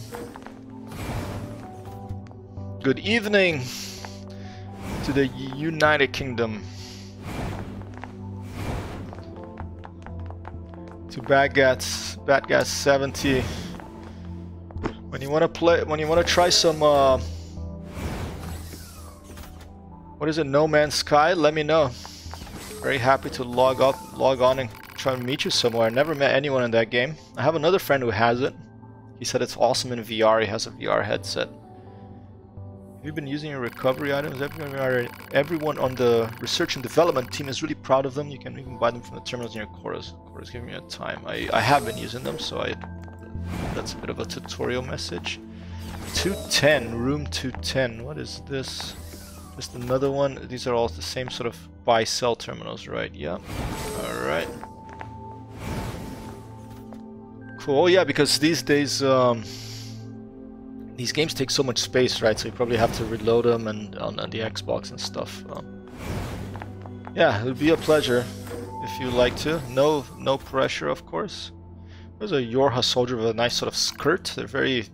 Good evening to the United Kingdom. To Batgas 70. When you want to try some what is it, No Man's Sky, let me know. Very happy to log on and try to meet you somewhere. I never met anyone in that game. I have another friend who has it. He said it's awesome in VR. He has a VR headset. Have you been using your recovery items? Everyone on the research and development team is really proud of them. You can even buy them from the terminals in your quarters. Give me a time. I have been using them, so that's a bit of a tutorial message. 210, room 210. What is this? Just another one. These are all the same sort of buy-sell terminals, right? Yeah. Alright. Cool. Oh, yeah, because these days these games take so much space, right? So you probably have to reload them and on the Xbox and stuff. Yeah, it would be a pleasure if you like to. No pressure, of course. There's a Yorha soldier with a nice sort of skirt. They're very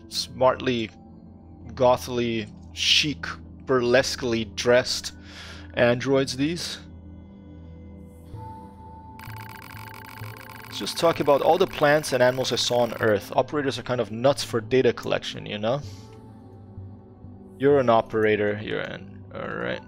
smartly, gothily, chic, burlesquely dressed androids, these. Let's just talk about all the plants and animals I saw on Earth. Operators are kind of nuts for data collection, you know? You're an operator. You're in. Alright.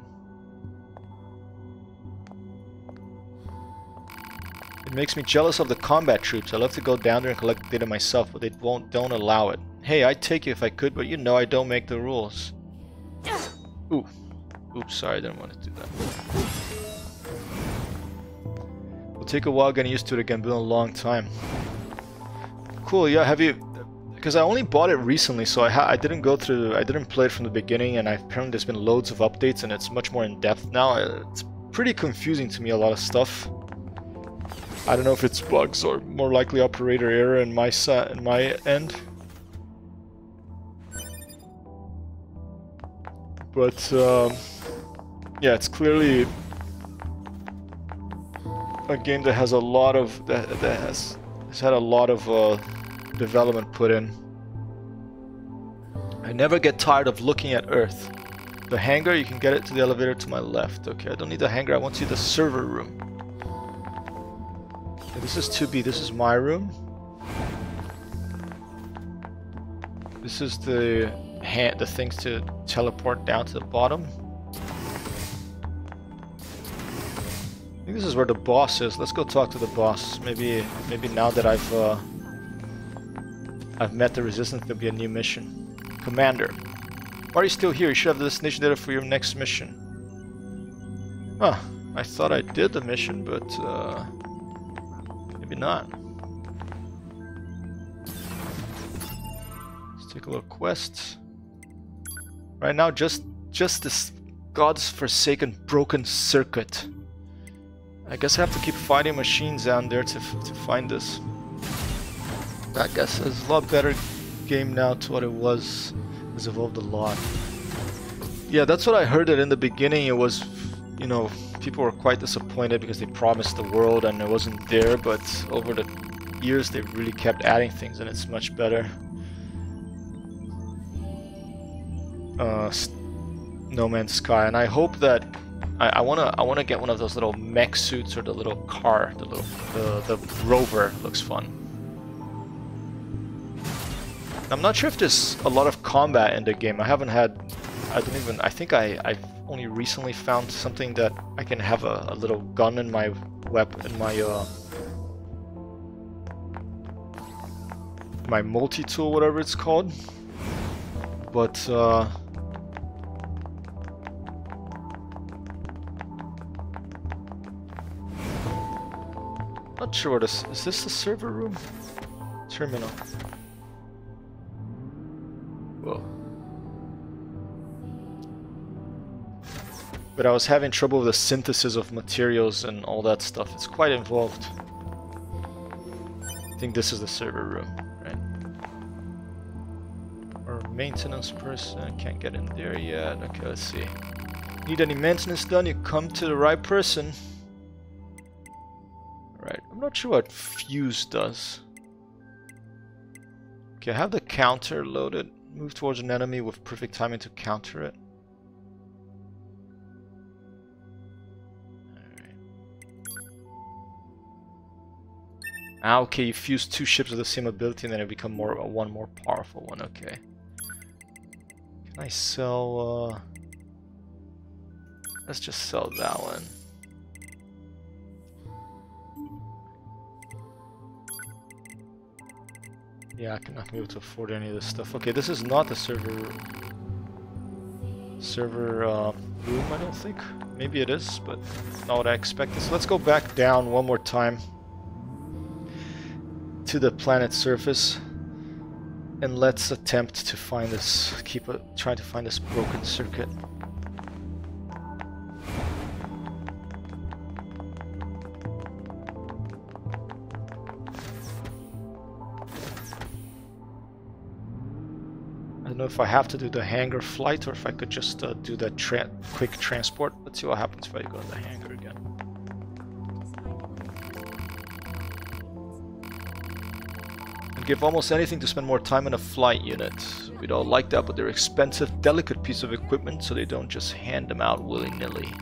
It makes me jealous of the combat troops. I love to go down there and collect data myself, but they don't allow it. Hey, I'd take it if I could, but you know I don't make the rules. Ooh. Oops, sorry, I didn't want to do that. We'll take a while getting used to it again. Been a long time. Cool. Yeah. Have you? Because I only bought it recently, so I didn't go through. I didn't play it from the beginning, and apparently there's been loads of updates, and it's much more in depth now. It's pretty confusing to me, a lot of stuff. I don't know if it's bugs or more likely operator error in my end. But yeah, it's clearly a game that has a lot of that has had a lot of development put in. I never get tired of looking at Earth. The hangar, you can get it to the elevator to my left. Okay, I don't need the hangar, I want to see the server room. Okay, this is 2B, this is my room. This is the things to teleport down to the bottom. I think this is where the boss is. Let's go talk to the boss. Maybe now that I've met the resistance, there'll be a new mission. Commander, why are you still here? You should have the destination data for your next mission. Huh, I thought I did the mission, but maybe not. Let's take a little quest. Right now, just this God's forsaken broken circuit. I guess I have to keep fighting machines down there to find this. I guess it's a lot better game now to what it was. It's evolved a lot. Yeah, that's what I heard that in the beginning it was, you know, people were quite disappointed because they promised the world and it wasn't there, but over the years they really kept adding things and it's much better. No Man's Sky, and I hope that I wanna get one of those little mech suits or the little car, the rover looks fun. I'm not sure if there's a lot of combat in the game. I think I've only recently found something that I can have a little gun in my my multi-tool, whatever it's called. But not sure what this is. This the server room? Terminal. Whoa. But I was having trouble with the synthesis of materials and all that stuff. It's quite involved. I think this is the server room, right? Or maintenance person. Can't get in there yet. Okay, let's see. Need any maintenance done? You come to the right person. Right, I'm not sure what fuse does. Okay, I have the counter loaded. Move towards an enemy with perfect timing to counter it. Alright. Ah, okay, you fuse two ships with the same ability and then it become one more powerful one, okay. Can I sell let's just sell that one. Yeah, I cannot be able to afford any of this stuff. Okay, this is not the server room, I don't think. Maybe it is, but not what I expected. So let's go back down one more time to the planet's surface, and let's attempt to find this. Trying to find this broken circuit. I don't know if I have to do the hangar flight or if I could just do that quick transport. Let's see what happens if I go to the hangar again. I'd give almost anything to spend more time in a flight unit. We don't like that, but they're expensive, delicate piece of equipment, so they don't just hand them out willy-nilly.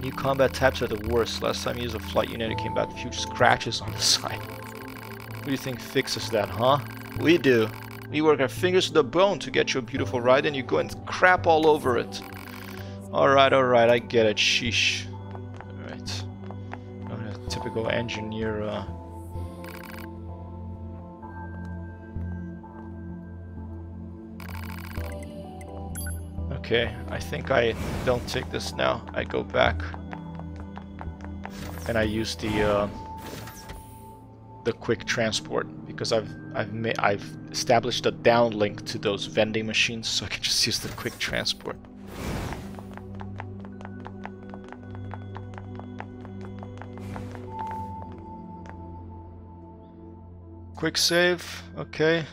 New combat types are the worst. Last time I used a flight unit, it came back with huge scratches on the side. What do you think fixes that, huh? We do. We work our fingers to the bone to get you a beautiful ride, and you go and crap all over it. Alright, I get it. Sheesh. Alright. A typical engineer. Okay, I think I don't take this now. I go back. And I use the the quick transport because I've established a downlink to those vending machines, so I can just use the quick transport. Quick save, okay.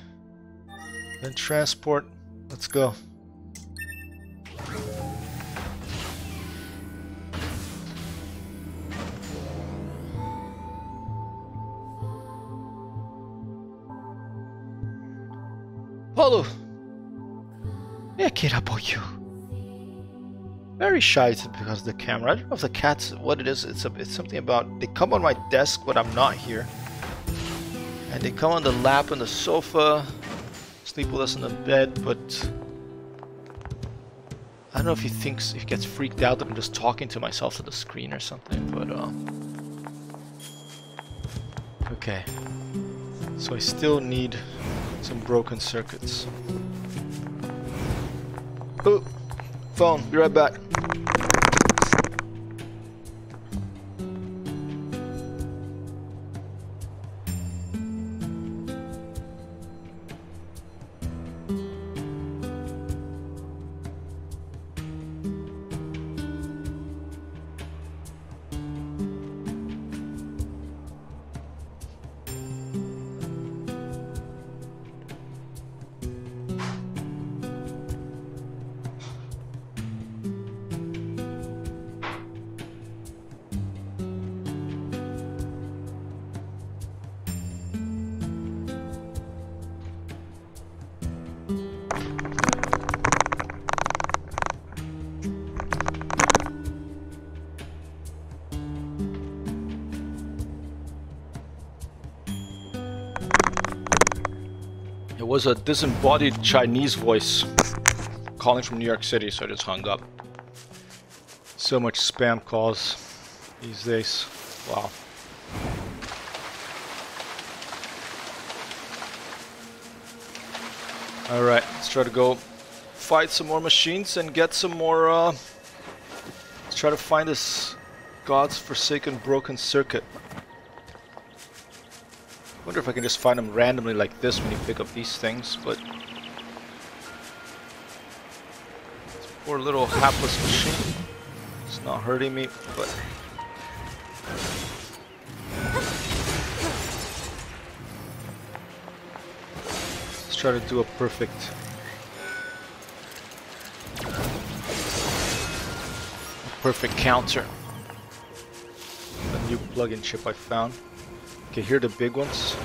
Then transport. Let's go. Paulo! Yeah, kid, how about you? Very shy because of the camera. I don't know if the cat's what it is. It's something about they come on my desk when I'm not here, and they come on the lap on the sofa, sleep with us in the bed. But I don't know if he gets freaked out that I'm just talking to myself to the screen or something. But okay. So I still need some broken circuits. Oh, phone. Be right back. It was a disembodied Chinese voice calling from New York City, so I just hung up. So much spam calls these days. Wow. Alright, let's try to go fight some more machines and get some more, let's try to find this God's forsaken broken circuit. I wonder if I can just find them randomly like this when you pick up these things, but this poor little hapless machine. It's not hurting me, but let's try to do a perfect counter. A new plug-in chip I found. Okay, here are the big ones.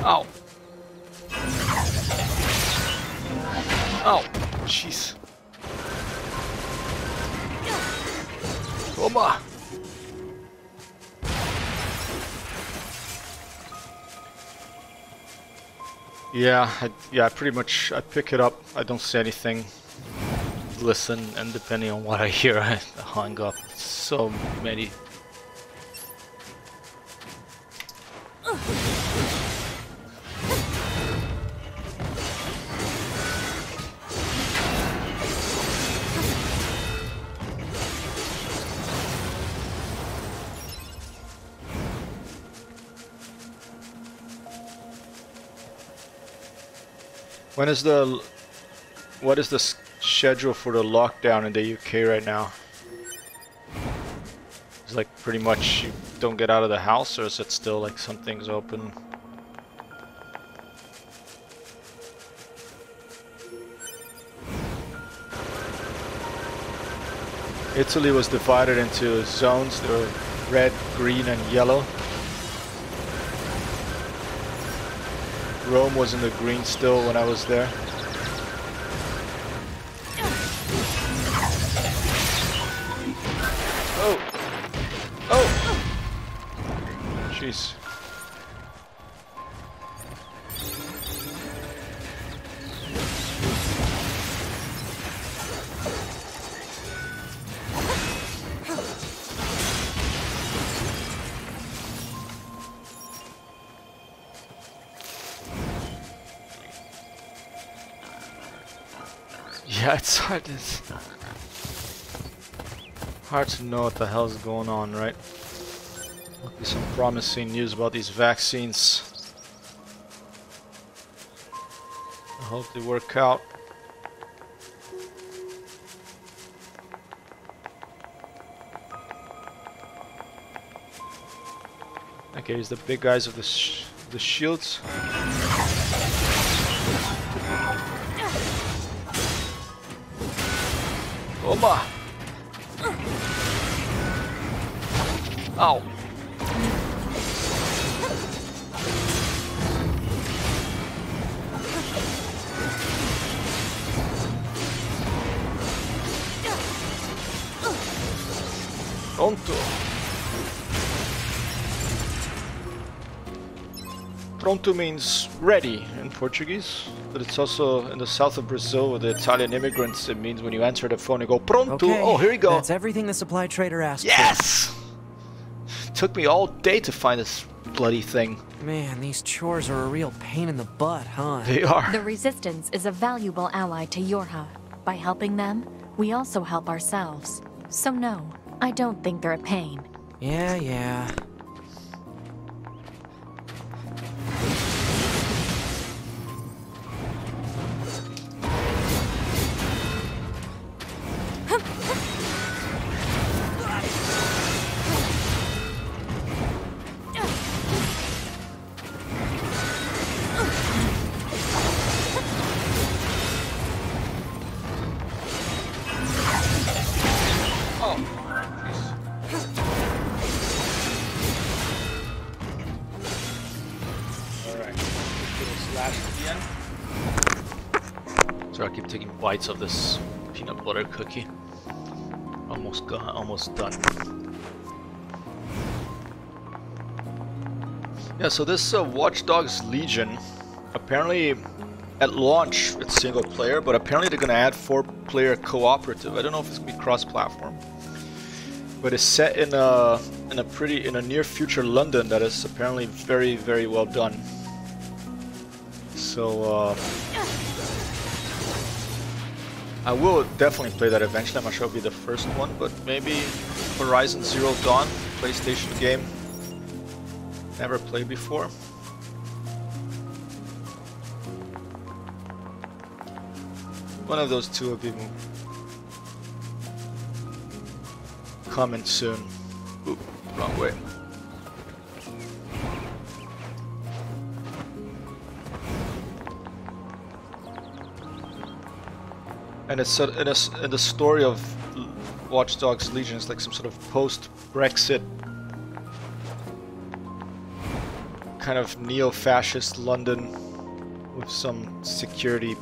Ow. Ow. Jeez. Come on. Yeah, I pretty much, I pick it up, I don't say anything, listen, and depending on what I hear, I hung up. So many. What is the schedule for the lockdown in the UK right now? It's like pretty much you don't get out of the house, or is it still like some things open? Italy was divided into zones. There were red, green, and yellow. Rome was in the green still when I was there. Oh! Oh! Jeez. Yeah, it's hard to know what the hell's going on, right? Might be some promising news about these vaccines. I hope they work out. Okay, here's the big guys of the shields. Oma! Ow! Pronto! Pronto means ready in Portuguese, but it's also in the south of Brazil with the Italian immigrants. It means when you answer the phone, you go pronto. Okay, oh, here we go. That's everything the supply trader asked Yes! Took me all day to find this bloody thing. for. Man, these chores are a real pain in the butt, huh? They are. The Resistance is a valuable ally to Yorha. By helping them, we also help ourselves. So no, I don't think they're a pain. Yeah. So I keep taking bites of this peanut butter cookie. Almost done. Yeah, so this Watch Dogs Legion, apparently at launch it's single player, but apparently they're gonna add 4-player cooperative. I don't know if it's gonna be cross-platform, but it's set in a near future London that is apparently very, very well done. So I will definitely play that eventually. I'm not sure it'll be the first one, but maybe Horizon Zero Dawn, PlayStation game. Never played before. One of those two will be coming soon. Oop, wrong way. And it's in the story of Watch Dogs Legion, it's like some sort of post-Brexit kind of neo-fascist London with some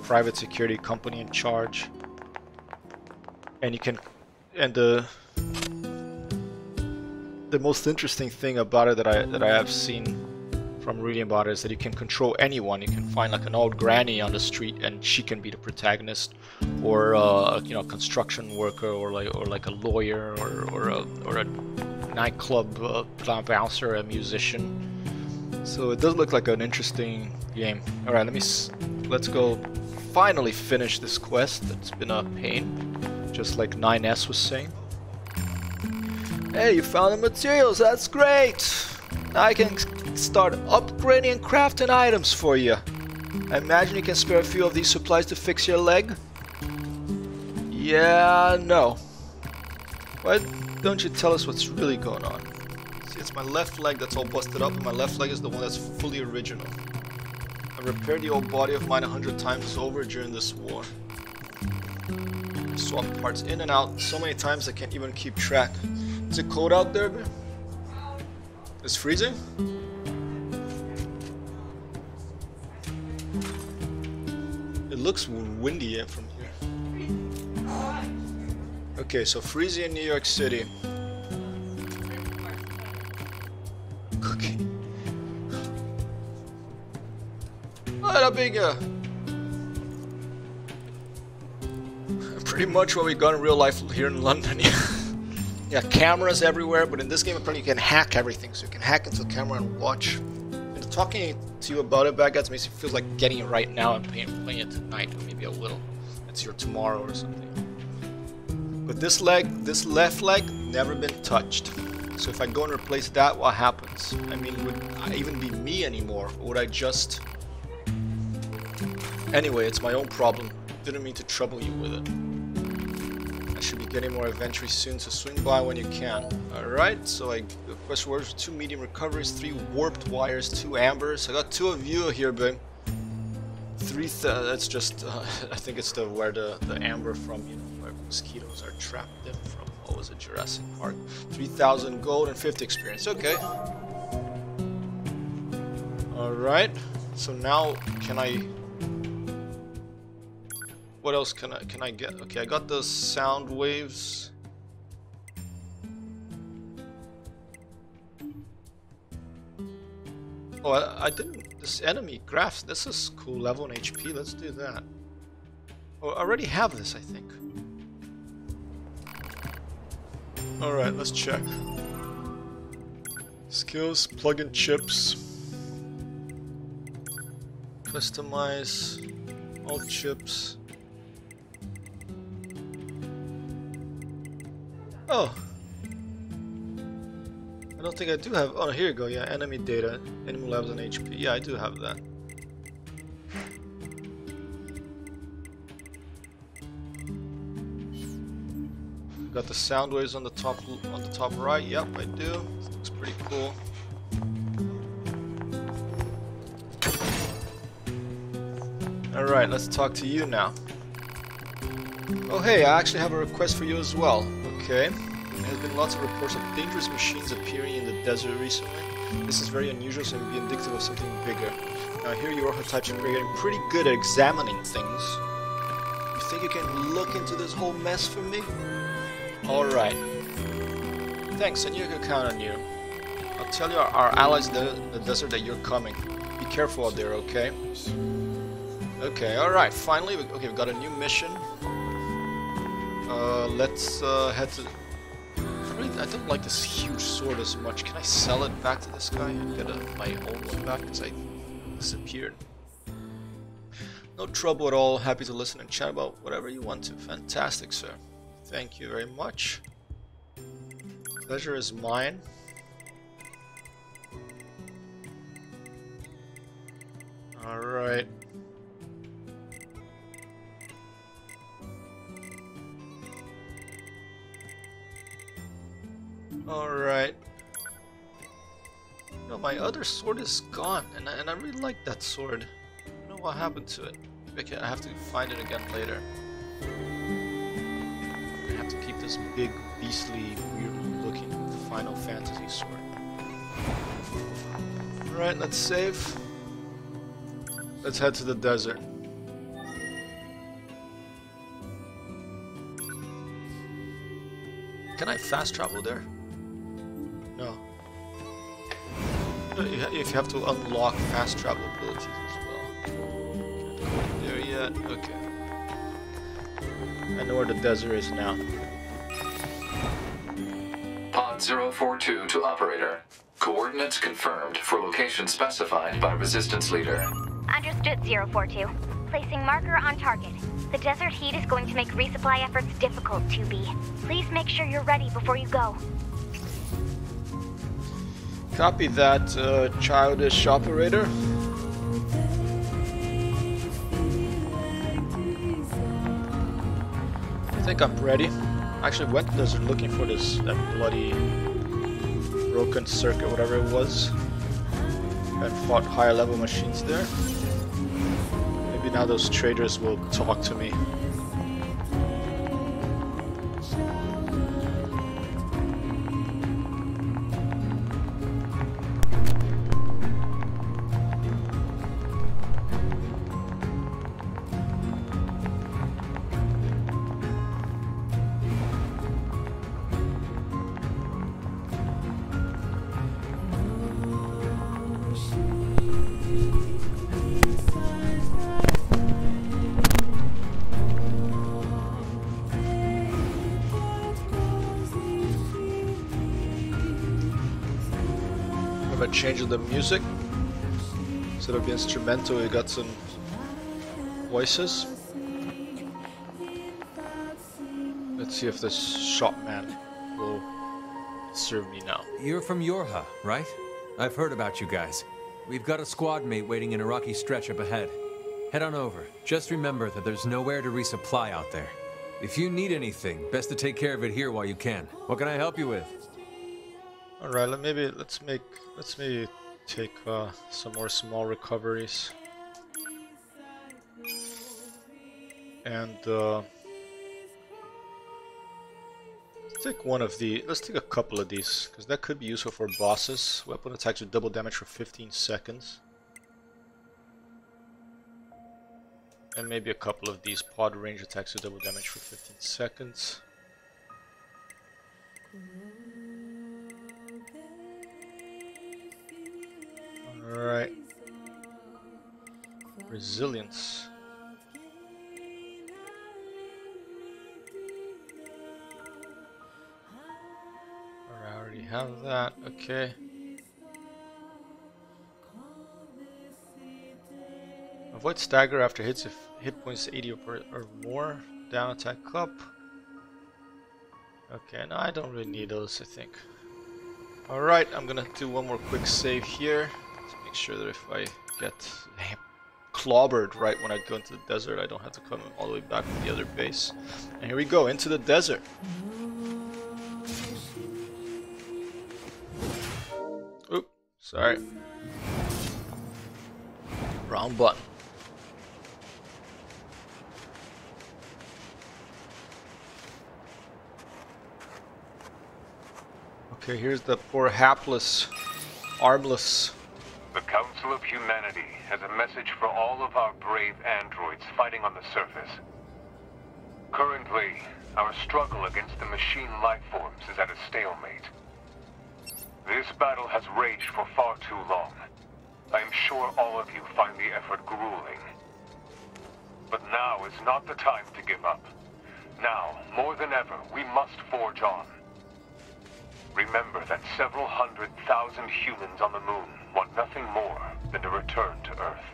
private security company in charge. And the most interesting thing about it that I have seen from reading about it is that you can control anyone. You can find like an old granny on the street and she can be the protagonist, or a construction worker, or like a lawyer, or a nightclub bouncer, a musician. So it does look like an interesting game. All right, let's go finally finish this quest. It's been a pain, just like 9S was saying. Hey, you found the materials. That's great. Now I can start upgrading and crafting items for you. I imagine you can spare a few of these supplies to fix your leg? Yeah, no. Why don't you tell us what's really going on? See, it's my left leg that's all busted up, and my left leg is the one that's fully original. I repaired the old body of mine 100 times over during this war. I swapped parts in and out so many times I can't even keep track. Is it cold out there, man? It's freezing? It looks windy from here. Okay, so freezing in New York City. Cookie. Oh, big, pretty much what we got in real life here in London. Yeah, cameras everywhere, but in this game apparently you can hack everything. So you can hack into the camera and watch. And talking to you about it, bad guys, makes it feel like getting it right now and playing it tonight, or maybe a little. it's your tomorrow or something. But this leg, this left leg, never been touched. So if I go and replace that, what happens? I mean, would I even be me anymore? Or would I just... Anyway, it's my own problem. Didn't mean to trouble you with it. I should be getting more inventory soon, so swing by when you can. Alright, so I request orders for 2 medium recoveries, 3 warped wires, 2 ambers. I got 2 of you here, babe. 3, that's just, I think it's where the amber from, you know, where mosquitoes are trapped in from. What was it, Jurassic Park? 3,000 gold and 50 experience, okay. Alright, so now can I... What else can I get? Okay, I got the sound waves. Oh, I didn't. This enemy graphs. This is cool. Level and HP. Let's do that. Oh, I already have this, I think. All right, let's check. Skills, plug-in chips, customize all chips. Oh, I don't think I do have. Oh, here you go. Yeah, enemy data, enemy levels and HP. Yeah, I do have that. Got the sound waves on the top right. Yep, I do. This looks pretty cool. All right, let's talk to you now. Oh, hey, I actually have a request for you as well. Okay. There has been lots of reports of dangerous machines appearing in the desert recently. This is very unusual, so it may be indicative of something bigger. Now, here your archetypes are getting pretty good at examining things. You think you can look into this whole mess for me? Alright. Thanks, I knew I could count on you. I'll tell our allies in the desert that you're coming. Be careful out there, okay? Okay, alright, finally, we've got a new mission. Let's head to... I don't like this huge sword as much. Can I sell it back to this guy and get my own one back? Because I disappeared. No trouble at all. Happy to listen and chat about whatever you want to. Fantastic, sir. Thank you very much. Pleasure is mine. Alright. Alright. No, my other sword is gone, and I really like that sword. I don't know what happened to it. Maybe I have to find it again later. I have to keep this big, beastly, weird-looking Final Fantasy sword. Alright, let's save. Let's head to the desert. Can I fast travel there? No. If you have to unlock fast travel abilities as well. Can't go there yet. Okay. I know where the desert is now. Pod 042 to operator. Coordinates confirmed for location specified by Resistance Leader. Understood, 042. Placing marker on target. The desert heat is going to make resupply efforts difficult, 2B. Please make sure you're ready before you go. Copy that, childish operator. I think I'm ready. I actually went to the desert looking for that bloody broken circuit, whatever it was, and fought higher level machines there. Maybe now those traders will talk to me. Change the music instead of the instrumental. We got some voices. Let's see if this shopman will serve me now. You're from Yorha, right? I've heard about you guys. We've got a squad mate waiting in a rocky stretch up ahead. Head on over. Just remember that there's nowhere to resupply out there. If you need anything, best to take care of it here while you can. What can I help you with? All right, let's maybe take some more small recoveries. And let's take one of the. Let's take a couple of these because that could be useful for bosses. Weapon attacks with double damage for 15 seconds, and maybe a couple of these pod range attacks with double damage for 15 seconds. All right, resilience. Have that, okay. Avoid stagger after hits if hit points 80 or more. Down attack up. Okay, no, I don't really need those, I think. Alright, I'm gonna do one more quick save here to make sure that if I get clobbered right when I go into the desert, I don't have to come all the way back from the other base. And here we go, into the desert. Sorry. Wrong button. Okay, here's the poor hapless, armless. The Council of Humanity has a message for all of our brave androids fighting on the surface. Currently, our struggle against the machine lifeforms is at a stalemate. This battle has raged for far too long. I am sure all of you find the effort grueling. But now is not the time to give up. Now, more than ever, we must forge on. Remember that several 100,000 humans on the moon want nothing more than to return to Earth.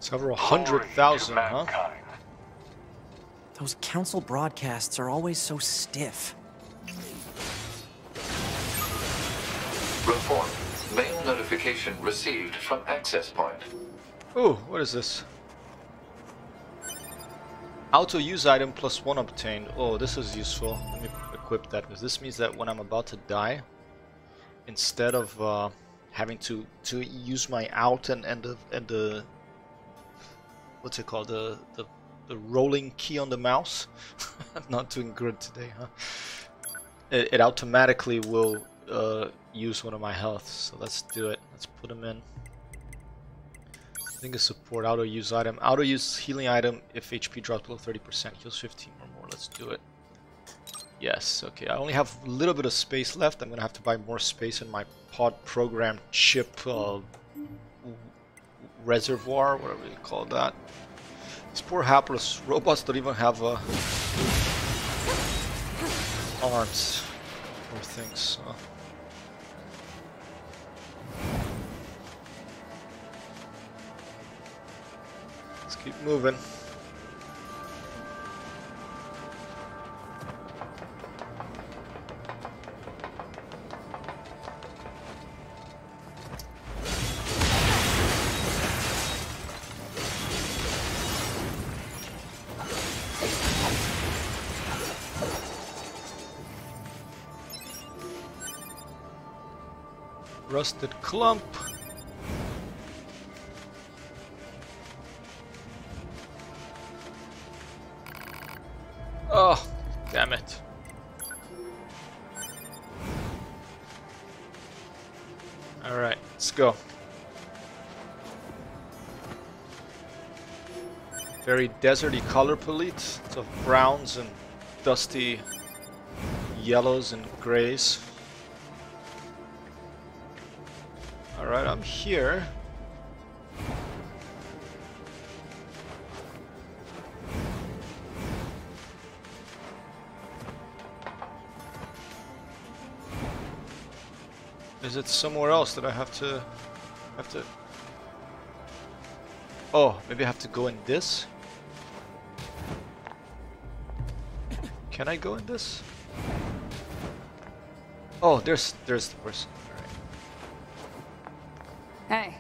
Several 100,000, huh? Those council broadcasts are always so stiff. Report. Mail notification received from access point. Oh, what is this? Auto use item +1 obtained. Oh, this is useful. Let me equip that because this means that when I'm about to die, instead of having to use my alt and the what's it called, the rolling key on the mouse. I'm not doing good today, huh? It automatically will use one of my health, so let's do it. Let's put them in. I think a support auto use item. Auto use healing item if HP drops below 30%, heals 15 or more. Let's do it. Yes, okay. I only have a little bit of space left. I'm gonna have to buy more space in my pod program chip reservoir, whatever you call that. These poor hapless robots don't even have arms or things. So. Let's keep moving. Rusted clump. Oh, damn it. All right, let's go. Very deserty color palette. It's of browns and dusty yellows and grays. Alright, I'm here. Is it somewhere else that I have to... Oh, maybe I have to go in this? Can I go in this? Oh, there's the person. Alright. Hey,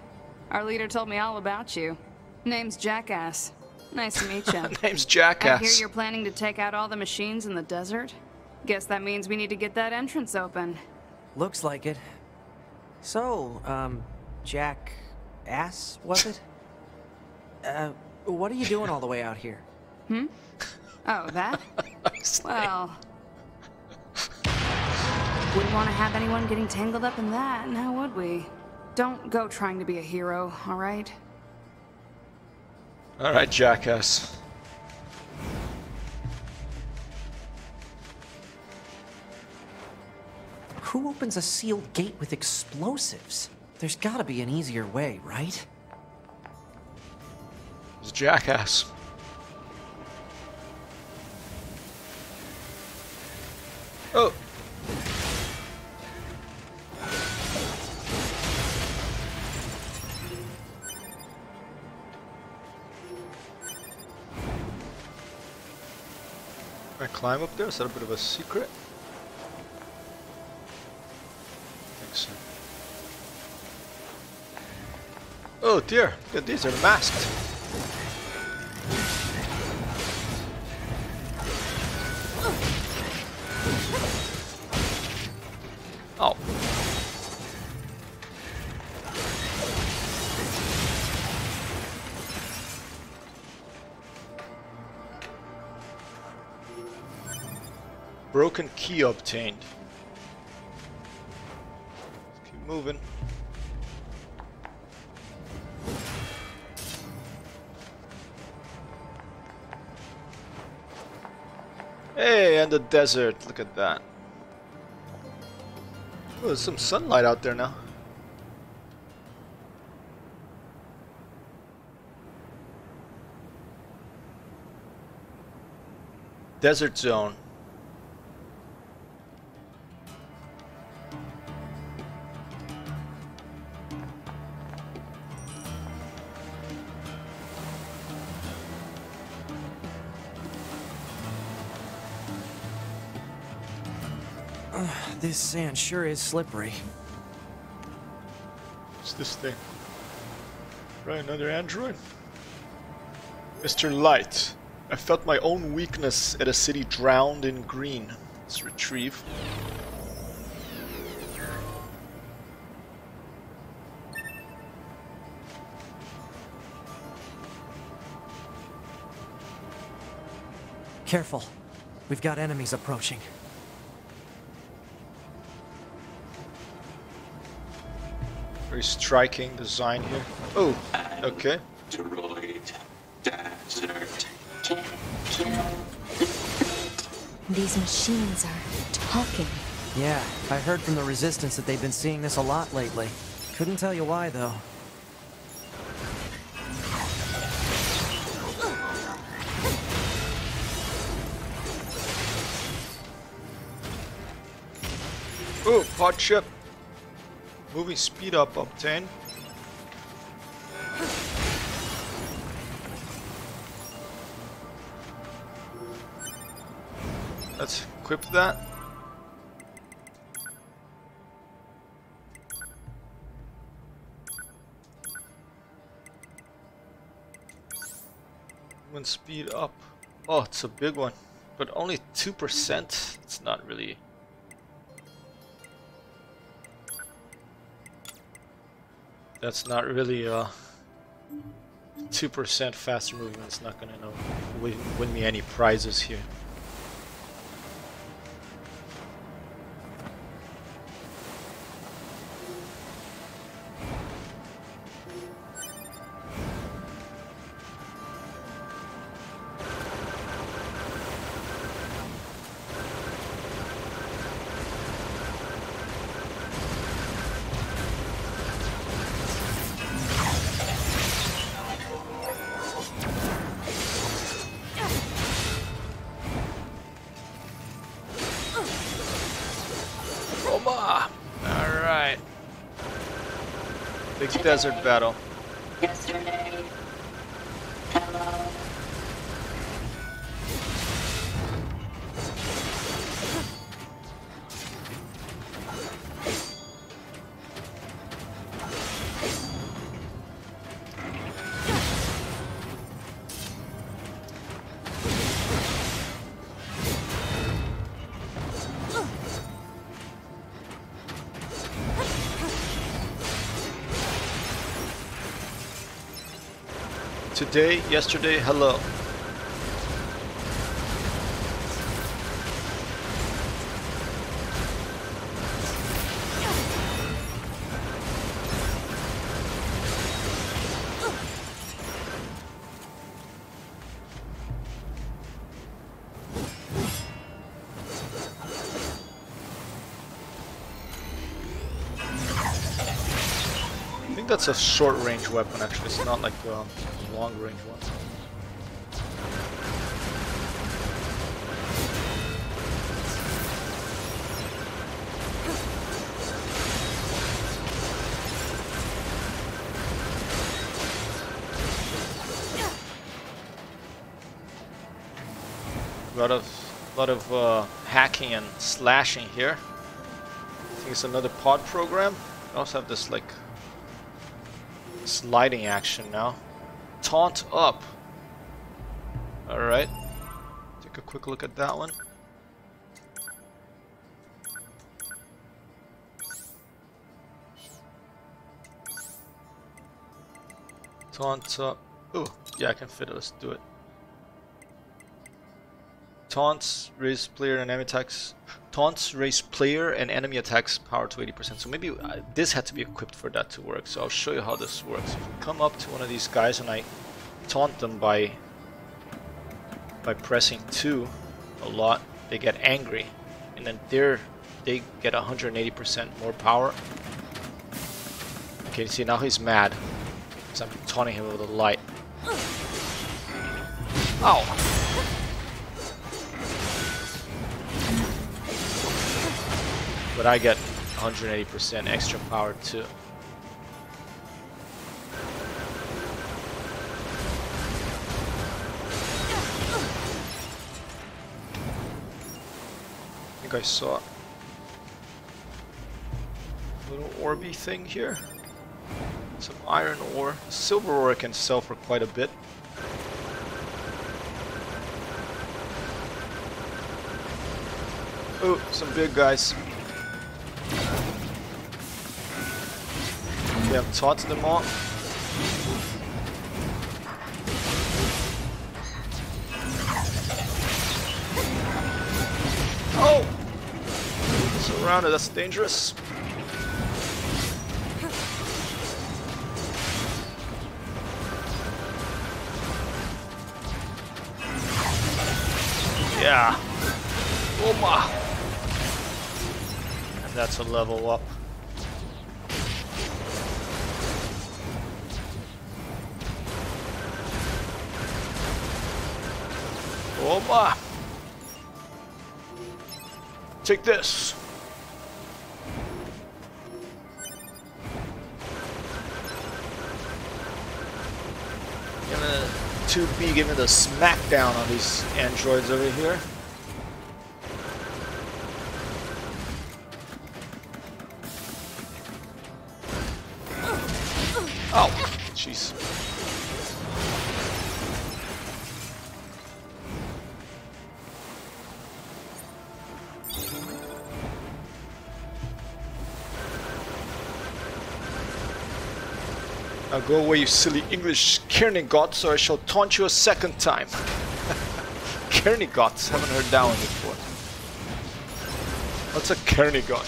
our leader told me all about you. Name's Jackass. Nice to meet you. Name's I Jackass. hear you're planning to take out all the machines in the desert. Guess that means we need to get that entrance open. Looks like it. So, Jackass, was it? What are you doing all the way out here? Oh, that? Well... wouldn't want to have anyone getting tangled up in that, now would we? Don't go trying to be a hero, alright? Alright, Jackass. Who opens a sealed gate with explosives? There's gotta be an easier way, right? It's Jackass. Oh! Can I climb up there? Is that a bit of a secret? I think so. Oh dear, look at these, they're masked. Oh. Broken key obtained. Let's keep moving. Hey, and the desert. Look at that. Oh, there's some sunlight out there now. Desert zone. This sand sure is slippery. What's this thing? Right, another android? Mr. Light, I felt my own weakness at a city drowned in green. Let's retrieve. Careful. We've got enemies approaching. Very striking design here. Oh, okay. These machines are talking. Yeah, I heard from the Resistance that they've been seeing this a lot lately. Couldn't tell you why, though. Oh, pod ship. Moving speed up obtained. Let's equip that. Movement speed up. Oh, it's a big one, but only 2%. It's not really. That's not really 2% faster movement. It's not gonna win me any prizes here. Alright. Big desert battle. Yesterday. Hello. Today, yesterday, hello. I think that's a short range weapon actually, it's not like a long range one. A lot of hacking and slashing here. I think it's another pod program. We also have this like sliding action now. Taunt up. Alright. Take a quick look at that one. Taunt up. Oh, yeah, I can fit it. Let's do it. Taunts raise player and enemy attacks. Taunts raise player and enemy attacks power to 80%. So maybe this had to be equipped for that to work. So I'll show you how this works. If you come up to one of these guys and I taunt them by pressing 2 a lot, they get angry, and then they get 180% more power. Okay, see now he's mad because I'm taunting him with a light. Ow! But I get 180% extra power too. I think I saw a little orby thing here. Some iron ore. Silver ore I can sell for quite a bit. Oh, some big guys. Okay, I'm taunting them all. Oh! Surrounded, that's dangerous. Yeah. Oma. And that's a level up. Oma. Take this. Give me the 2B, give me the smackdown on these androids over here. Oh, jeez. Now go away, you silly English Kernigots, or I shall taunt you a second time. Kernigots, haven't heard that one before. What's a Kernigot?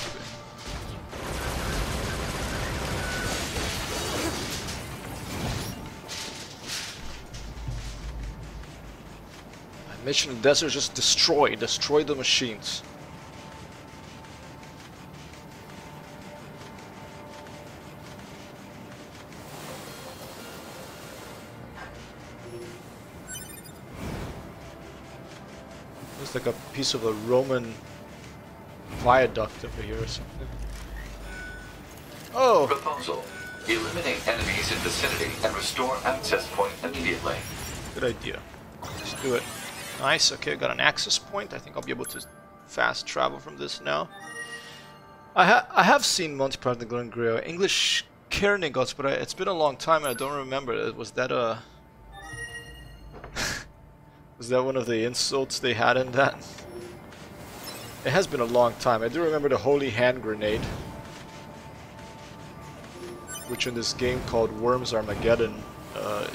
Mission in the desert, just destroy the machines. Looks like a piece of a Roman viaduct over here or something. Oh! Proposal. Eliminate enemies in vicinity and restore access point immediately. Good idea. Let's do it. Nice, okay, I got an access point. I think I'll be able to fast travel from this now. I have seen Monty Python and Glen Grill, English Kernigots, but it's been a long time and I don't remember. Was that a... was that one of the insults they had in that? It has been a long time. I do remember the Holy Hand Grenade, which in this game called Worms Armageddon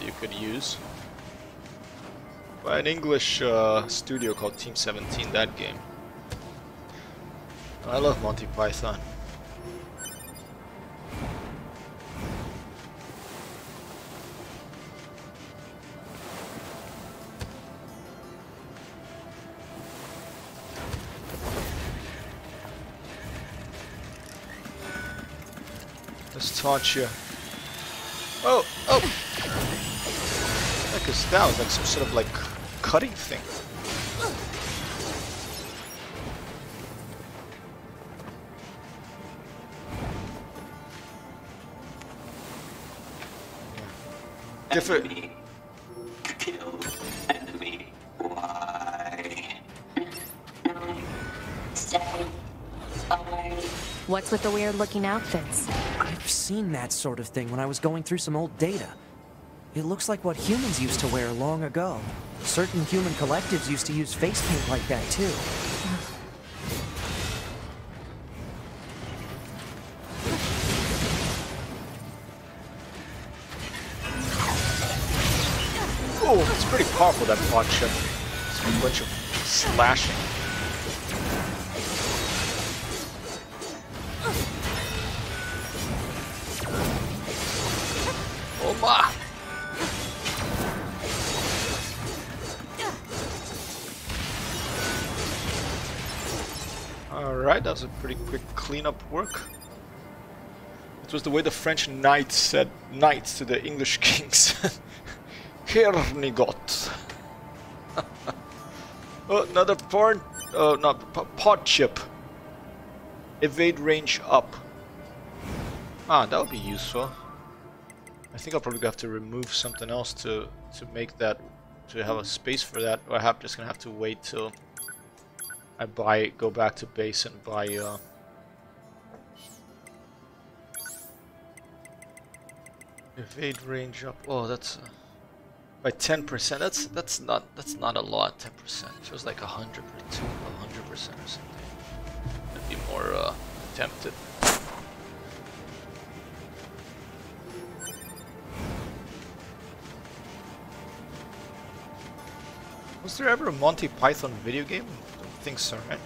you could use. By an English studio called Team 17, that game. I love Monty Python. Let's taunt you. Oh! Oh! Like a that was like some sort of like cutting thing. Different. Enemy. Kill. Enemy. Why? 9, 7, 5. What's with the weird looking outfits? I've seen that sort of thing when I was going through some old data. It looks like what humans used to wear long ago. Certain human collectives used to use face paint like that too. Oh, it's pretty powerful, that pod ship. It's a bunch of slashing. Oh my! Alright, that was a pretty quick cleanup work. It was the way the French knights said knights to the English kings. Hernigot. Oh, another pod. Oh, not pod chip. Evade range up. Ah, that would be useful. I think I'll probably have to remove something else to make that, to have a space for that. Or I'm just gonna have to wait till I go back to base and buy evade range up. Oh, that's by 10%. That's not a lot. 10%. Feels like 100% or something. I'd be more tempted. Was there ever a Monty Python video game? I don't think so, right?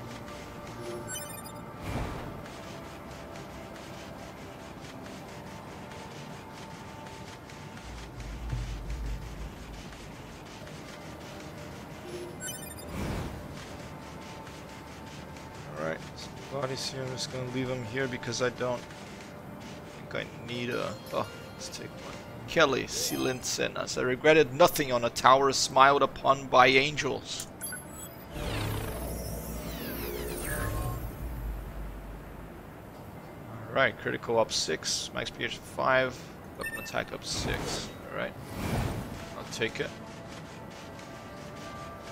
Alright, some bodies here. I'm just gonna leave them here because I don't think I need a... Oh, let's take one. Kelly Silinsen, as I regretted nothing on a tower smiled upon by angels. Alright, critical up 6, max PH 5, weapon attack up 6. Alright, I'll take it.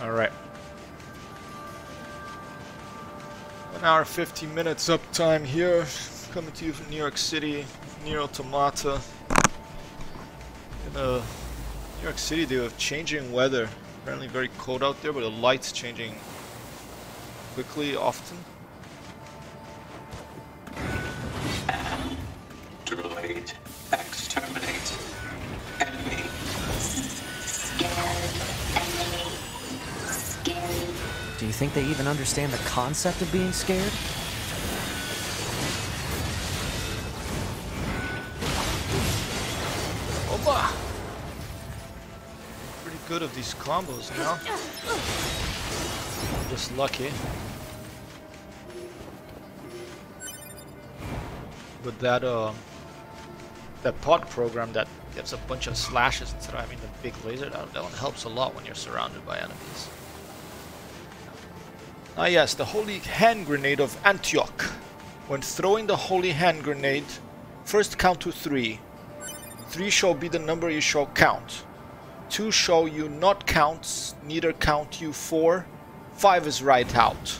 Alright. 1 hour 50 minutes uptime here. Coming to you from New York City, Nier Automata. New York City, they have changing weather. Apparently very cold out there, but the light's changing quickly, often. Droid. Exterminate. Enemy. Scared. Enemy. Scared. Do you think they even understand the concept of being scared? Oba! Pretty good of these combos now. I'm just lucky. With that that pod program that gives a bunch of slashes instead of having the big laser, that one helps a lot when you're surrounded by enemies. Ah yes, the Holy Hand Grenade of Antioch. When throwing the Holy Hand Grenade, first count to 3. 3 shall be the number you shall count. 2 shall you not count, neither count you 4. 5 is right out.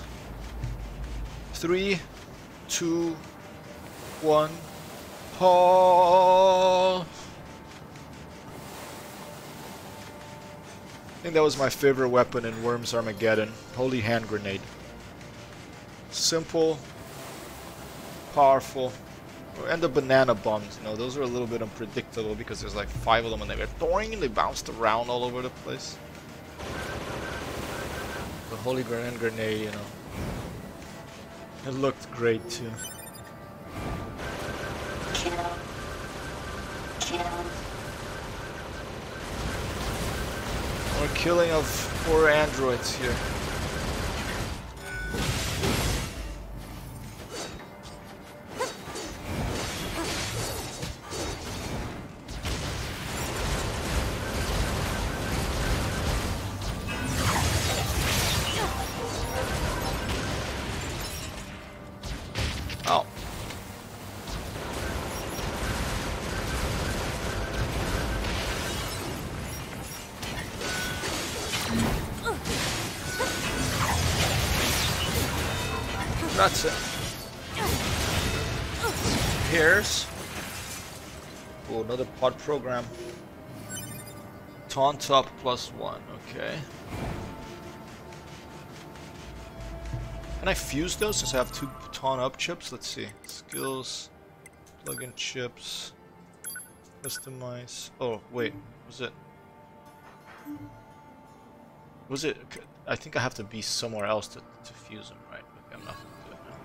3, 2, 1. Oh. I think that was my favorite weapon in Worms Armageddon. Holy Hand Grenade. Simple, powerful, And the banana bombs, you know, those are a little bit unpredictable because there's like 5 of them and they were throwing and they bounced around all over the place. The holy grenade, you know. It looked great too. More killing of poor androids here. Oh. That's it. Here's another pod program. Taunt up +1, okay. Can I fuse those since I have 2 taunt up chips? Let's see. Skills, plug-in chips, customize. Oh, wait, was it? I think I have to be somewhere else to fuse them, right? Okay, I'm not gonna do it now.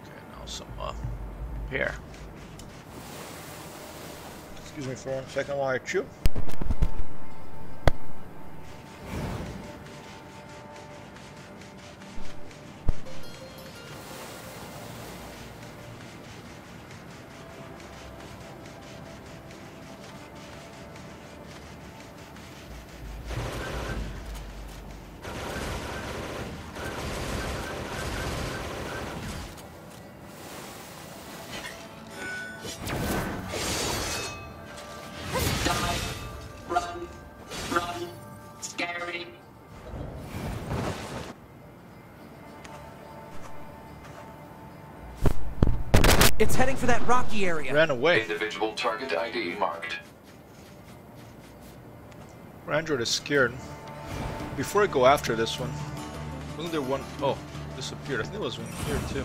Okay, now some pair. Excuse me for 1 second while I chew. It's heading for that rocky area. Ran away. Individual target ID marked. Android is scared. Before I go after this one, wasn't there one? Oh, disappeared. I think there was one here too.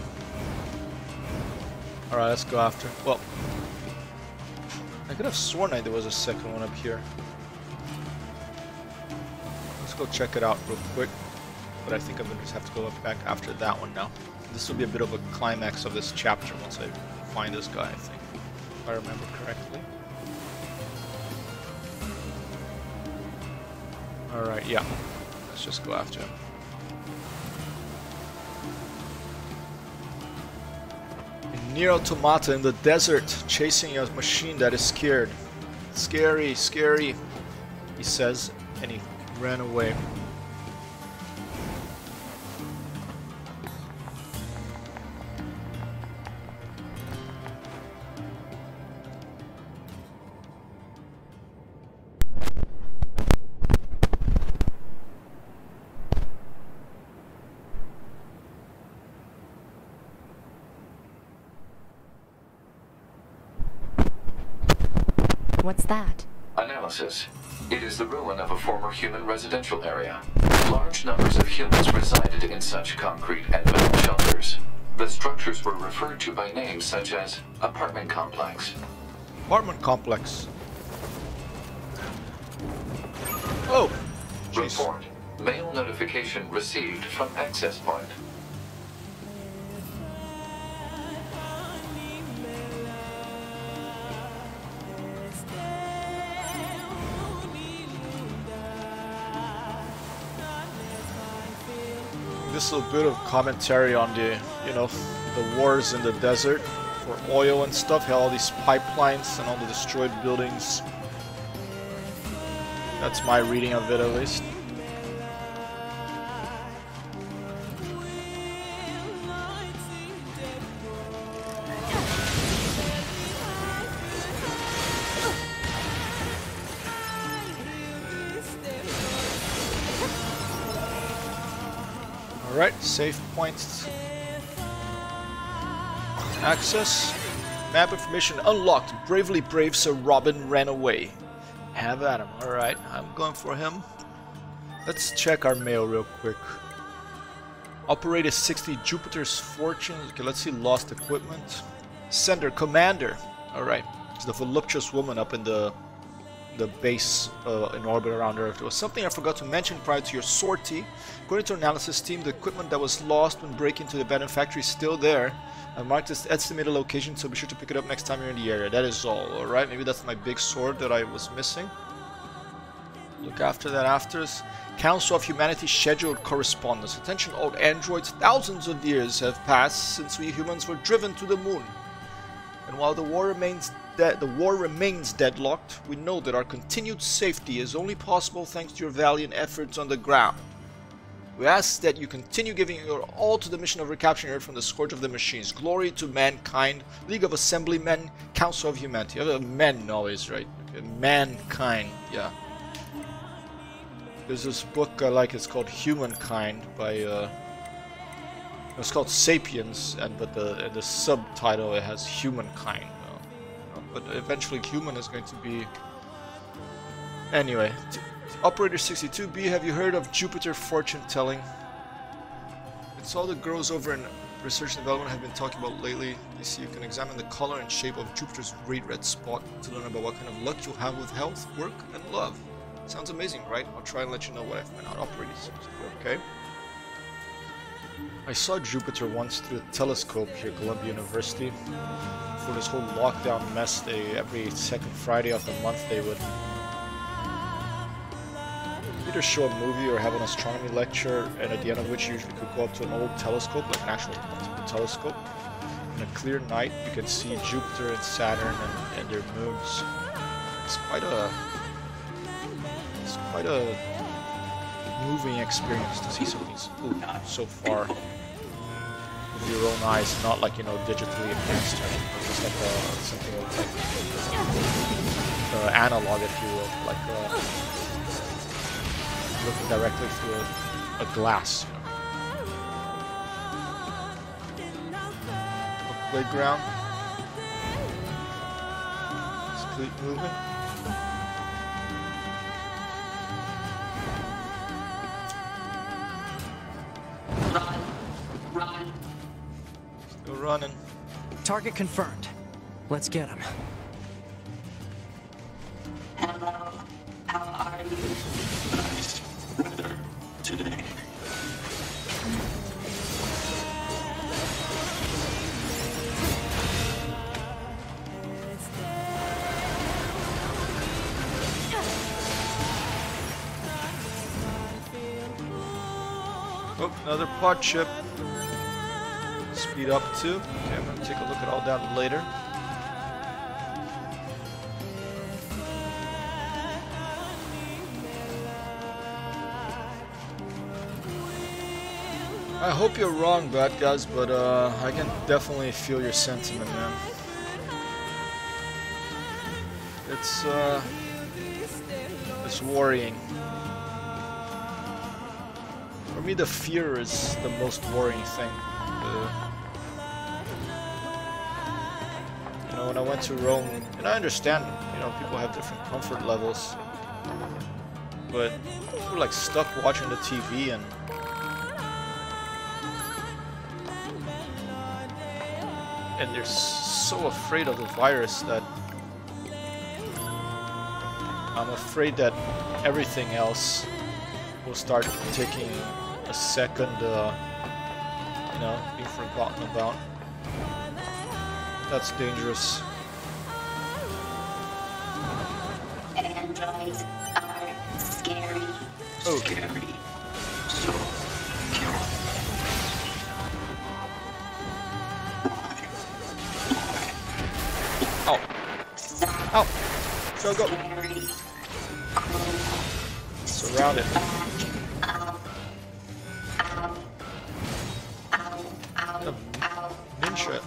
Alright, let's go after. Well, I could have sworn there was a second one up here. Let's go check it out real quick. But I think I'm gonna just have to go back after that one now. This will be a bit of a climax of this chapter once I find this guy, I think, if I remember correctly. Alright, yeah. Let's just go after him. In Nier Automata in the desert, chasing a machine that is scared. Scary, scary, he says, and he ran away. What's that? Analysis. It is the ruin of a former human residential area. Large numbers of humans resided in such concrete and metal shelters. The structures were referred to by names such as apartment complex. Apartment complex. Oh! Jeez. Report. Mail notification received from access point. This is a bit of commentary on the, you know, the wars in the desert for oil and stuff. How all these pipelines and all the destroyed buildings. That's my reading of it, at least. Alright, save points. Access. Map information unlocked. Bravely brave Sir Robin ran away. Have at him. Alright, I'm going for him. Let's check our mail real quick. Operator 60, Jupiter's Fortune. Okay, let's see, lost equipment. Sender, Commander. Alright, it's the voluptuous woman up in the base in orbit around Earth. There was something I forgot to mention prior to your sortie. According to our analysis team, the equipment that was lost when breaking into the abandoned factory is still there. I marked this estimated location, so be sure to pick it up next time you're in the area. That is all, alright? Maybe that's my big sword that I was missing. Look after that after us. Council of Humanity scheduled correspondence. Attention all androids, thousands of years have passed since we humans were driven to the moon. And while the war remains deadlocked, we know that our continued safety is only possible thanks to your valiant efforts on the ground. We ask that you continue giving your all to the mission of recapturing Earth from the scourge of the machines. Glory to mankind, League of Assemblymen, Council of Humanity. Men always, right? Okay. Mankind, yeah. There's this book I like, it's called Humankind by it's called Sapiens, but the subtitle it has Humankind. But eventually human is going to be... Anyway, Operator 62B, have you heard of Jupiter fortune telling? It's all the girls over in research and development have been talking about lately. They see you can examine the color and shape of Jupiter's great red spot to learn about what kind of luck you'll have with health, work, and love. Sounds amazing, right? I'll try and let you know what I find out. Operator 62, okay? I saw Jupiter once through a telescope here at Columbia University. For this whole lockdown mess, every second Friday of the month they would either show a movie or have an astronomy lecture, and at the end of which you usually could go up to an old telescope, like an actual telescope. In a clear night, you can see Jupiter and Saturn and their moons. It's quite a moving experience to see some of these so far with your own eyes, not like, you know, digitally enhanced or anything, just like something like analog, if you will, like looking directly through a glass, you know. A playground. Just keep moving. Run. Still running. Target confirmed. Let's get him. Hello. How are you? Nice weather today. Oh, another pod chip. Speed up too. Okay, I'm gonna take a look at all that later. I hope you're wrong, bad guys, but I can definitely feel your sentiment, man. It's worrying. For me, the fear is the most worrying thing. You know, when I went to Rome, and I understand, you know, people have different comfort levels, but we're like stuck watching the TV and they're so afraid of the virus that I'm afraid that everything else will start taking a second, you know, being forgotten about. That's dangerous. Androids are scary. Oh. Scary. So Ow. Ow. So go. Surround it. Ninja.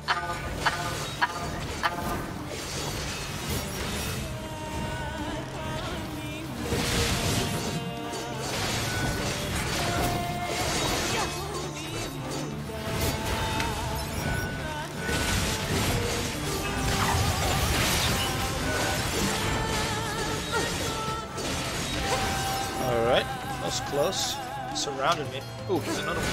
Alright, that was close. surrounded me. Oh, there's another one.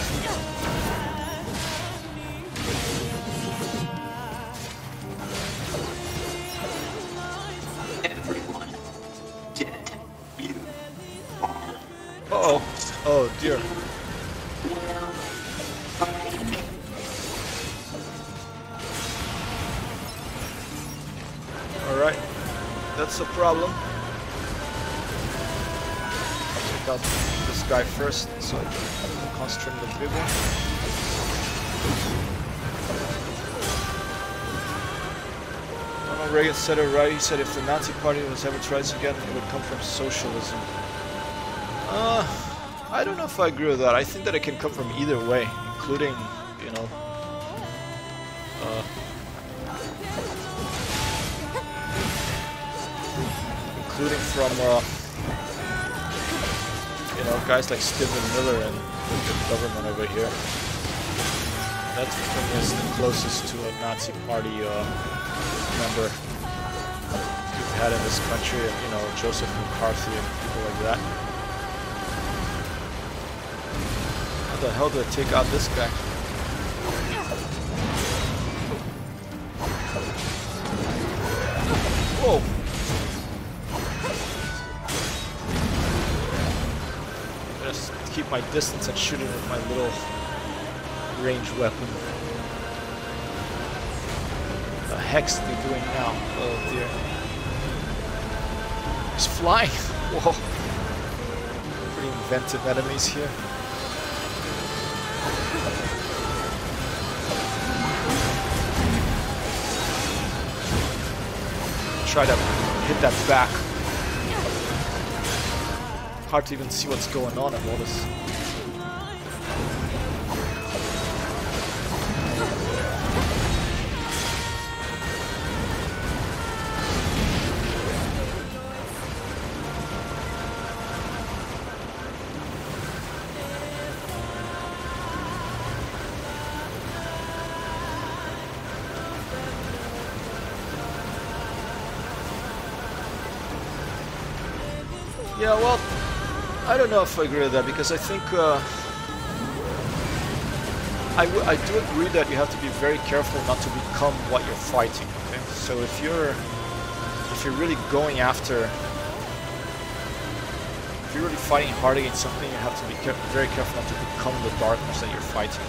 Everyone dead. You are. Uh-oh. Oh, dear. Well, Alright. That's a problem. I'll take out this guy first so I can concentrate on the big one. Ronald Reagan said it right. He said if the Nazi Party was ever to rise again, it would come from socialism. I don't know if I agree with that. I think that it can come from either way, including, you know, including from, you know, guys like Stephen Miller and the government over here. That for me is the closest to a Nazi Party member we've had in this country, you know, Joseph McCarthy and people like that. How the hell do I take out this guy? Whoa! Just keep my distance and shoot it with my little ranged weapon. What the heck's he doing now? Oh dear. He's flying! Whoa! Pretty inventive enemies here. Try to hit that back. Hard to even see what's going on in all this. Yeah, well, I don't know if I agree with that, because I think I do agree that you have to be very careful not to become what you're fighting. Okay, so if you're really going after, if you're really fighting hard against something, you have to be very careful not to become the darkness that you're fighting.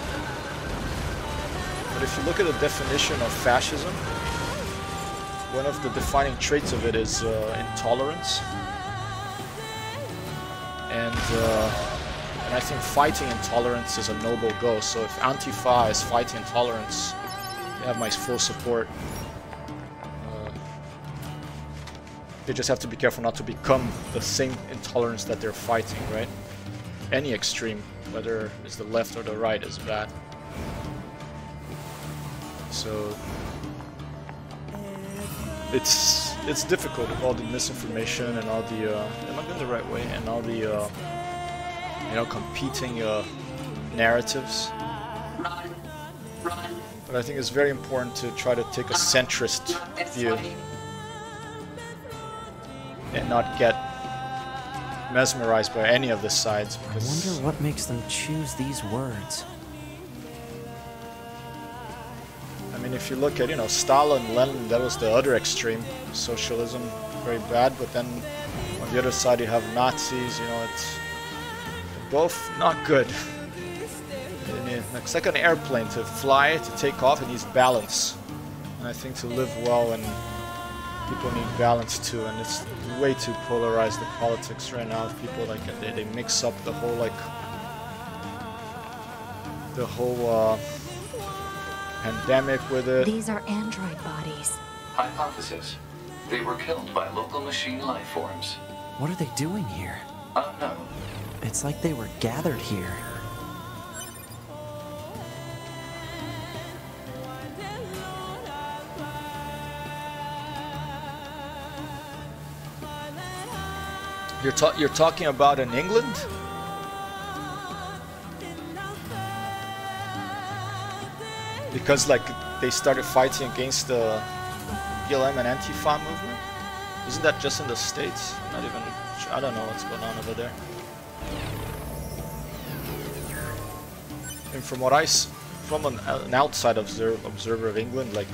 But if you look at the definition of fascism, one of the defining traits of it is intolerance. And I think fighting intolerance is a noble goal. So if Antifa is fighting intolerance, they have my full support. They just have to be careful not to become the same intolerance that they're fighting, right? Any extreme, whether it's the left or the right, is bad. So it's difficult with all the misinformation and all the am I going the right way, and all the you know, competing narratives. But I think it's very important to try to take a centrist view and not get mesmerized by any of the sides, because I wonder what makes them choose these words. I mean, if you look at, you know, Stalin, Lenin, that was the other extreme. Socialism, very bad, but then on the other side you have Nazis, you know, it's both not good. It's like an airplane. To fly, to take off, it needs balance. And I think to live well, and people need balance too, and it's way too polarized, the politics right now. People like they mix up the whole pandemic with it. These are android bodies. Hypothesis. They were killed by local machine life forms. What are they doing here? Unknown. It's like they were gathered here. You're talking about in England? Because like they started fighting against the BLM and Antifa movement? Isn't that just in the States? Not even, I don't know what's going on over there. mean, from what from an outside observer of England, like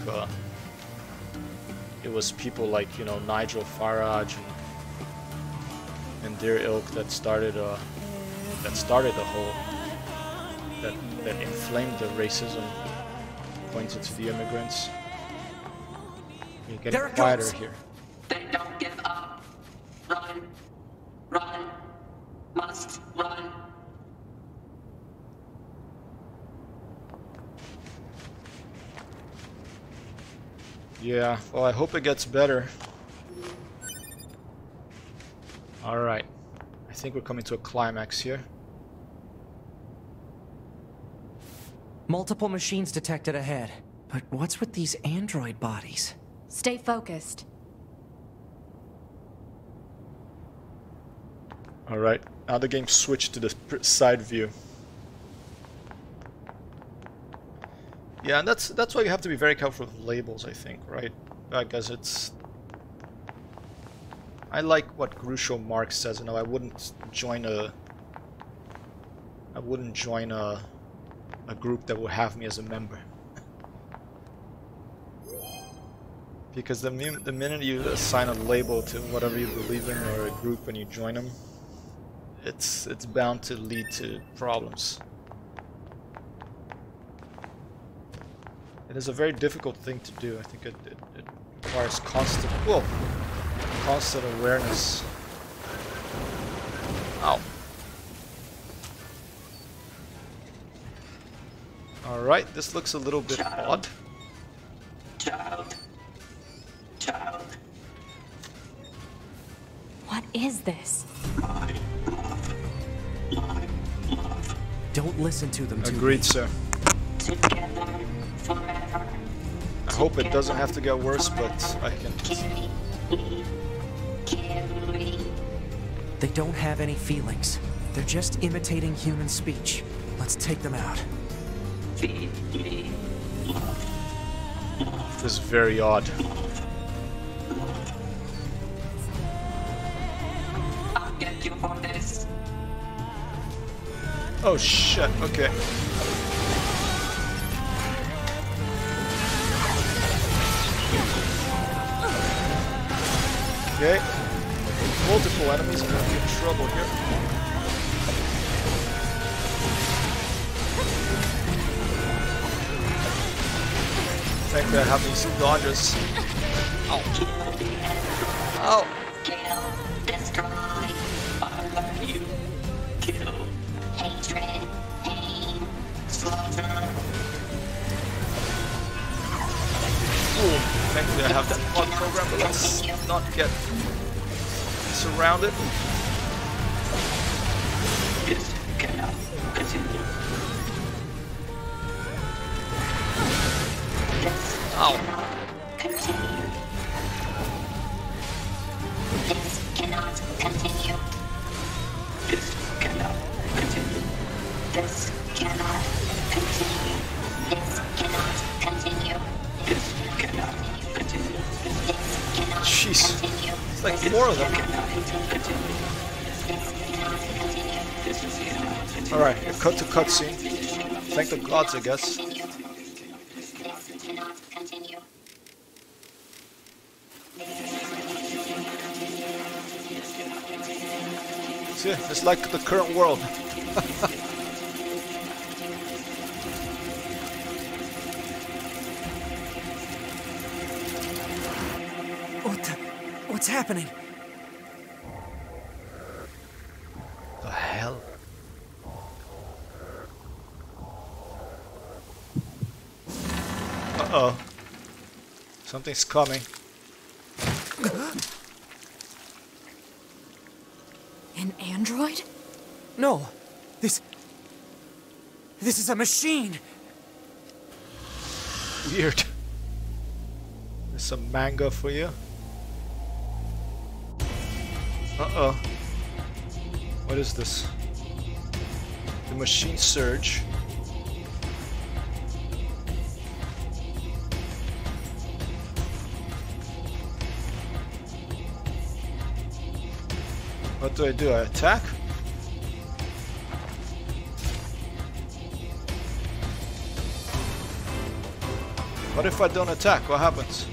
it was people like, you know, Nigel Farage and their ilk that started the whole that inflamed the racism pointed to the immigrants. You're getting quieter here. They don't give up. Run. Run. Must run. Yeah, well, I hope it gets better. Alright. I think we're coming to a climax here. Multiple machines detected ahead. But what's with these android bodies? Stay focused. Alright, now the game switched to the side view. Yeah, and that's why you have to be very careful with labels, I think, right? Because it's... I like what Groucho Marx says, you know, I wouldn't join a group that would have me as a member. Because the minute you assign a label to whatever you believe in or a group and you join them, it's bound to lead to problems. It is a very difficult thing to do. I think it requires constant awareness. Ow. Alright, this looks a little bit odd. Child. What is this? My love. Don't listen to them, Agreed, sir. Together forever. I hope it doesn't have to get worse, but I can... Carry. They don't have any feelings. They're just imitating human speech. Let's take them out. Feed me. This is very odd. I'll get you for this. Oh shit, okay. Okay. Multiple enemies, I'm gonna be in trouble here. Thankfully I have these dodges. Ow. Ow. Kill. Destroy. Fire you. Kill. Hatred. Pain. Slaughter. Ooh, thankfully I have that mod program, but let's not get surrounded. This cannot continue. This Ow. cannot continue. This cannot continue. This cannot continue. This cannot continue. This cannot continue. This cannot continue. This cannot Jeez. continue. It's like 4 of them. Alright, cut to cutscene. Thank the gods, I guess. See, it's like the current world. What's happening? The hell? Uh-oh. Something's coming. An android? No. This is a machine. Weird. There's some manga for you. Uh-oh. What is this? The machine surge. What do? I attack? What if I don't attack? What happens?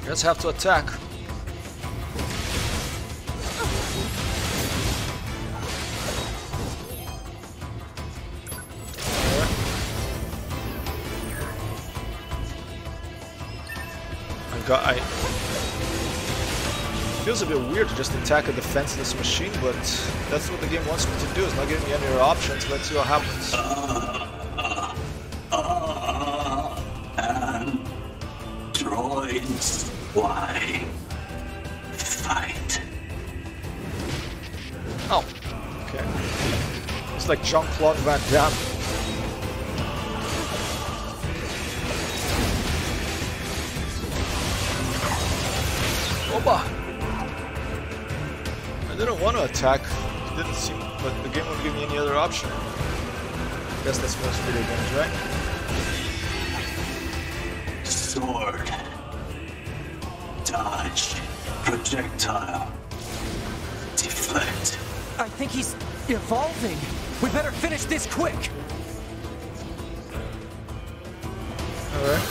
Just have to attack. I feels a bit weird to just attack a defenseless machine, but that's what the game wants me to do. It's not giving me any other options. Let's see what happens. And droids, why fight? Oh, okay. It's like Jean-Claude Van Damme. Oba! I didn't want to attack. It didn't seem, but the game wouldn't give me any other option. I guess that's most video games, right? Sword. Dodge. Projectile. Deflect. I think he's evolving. We better finish this quick. Alright.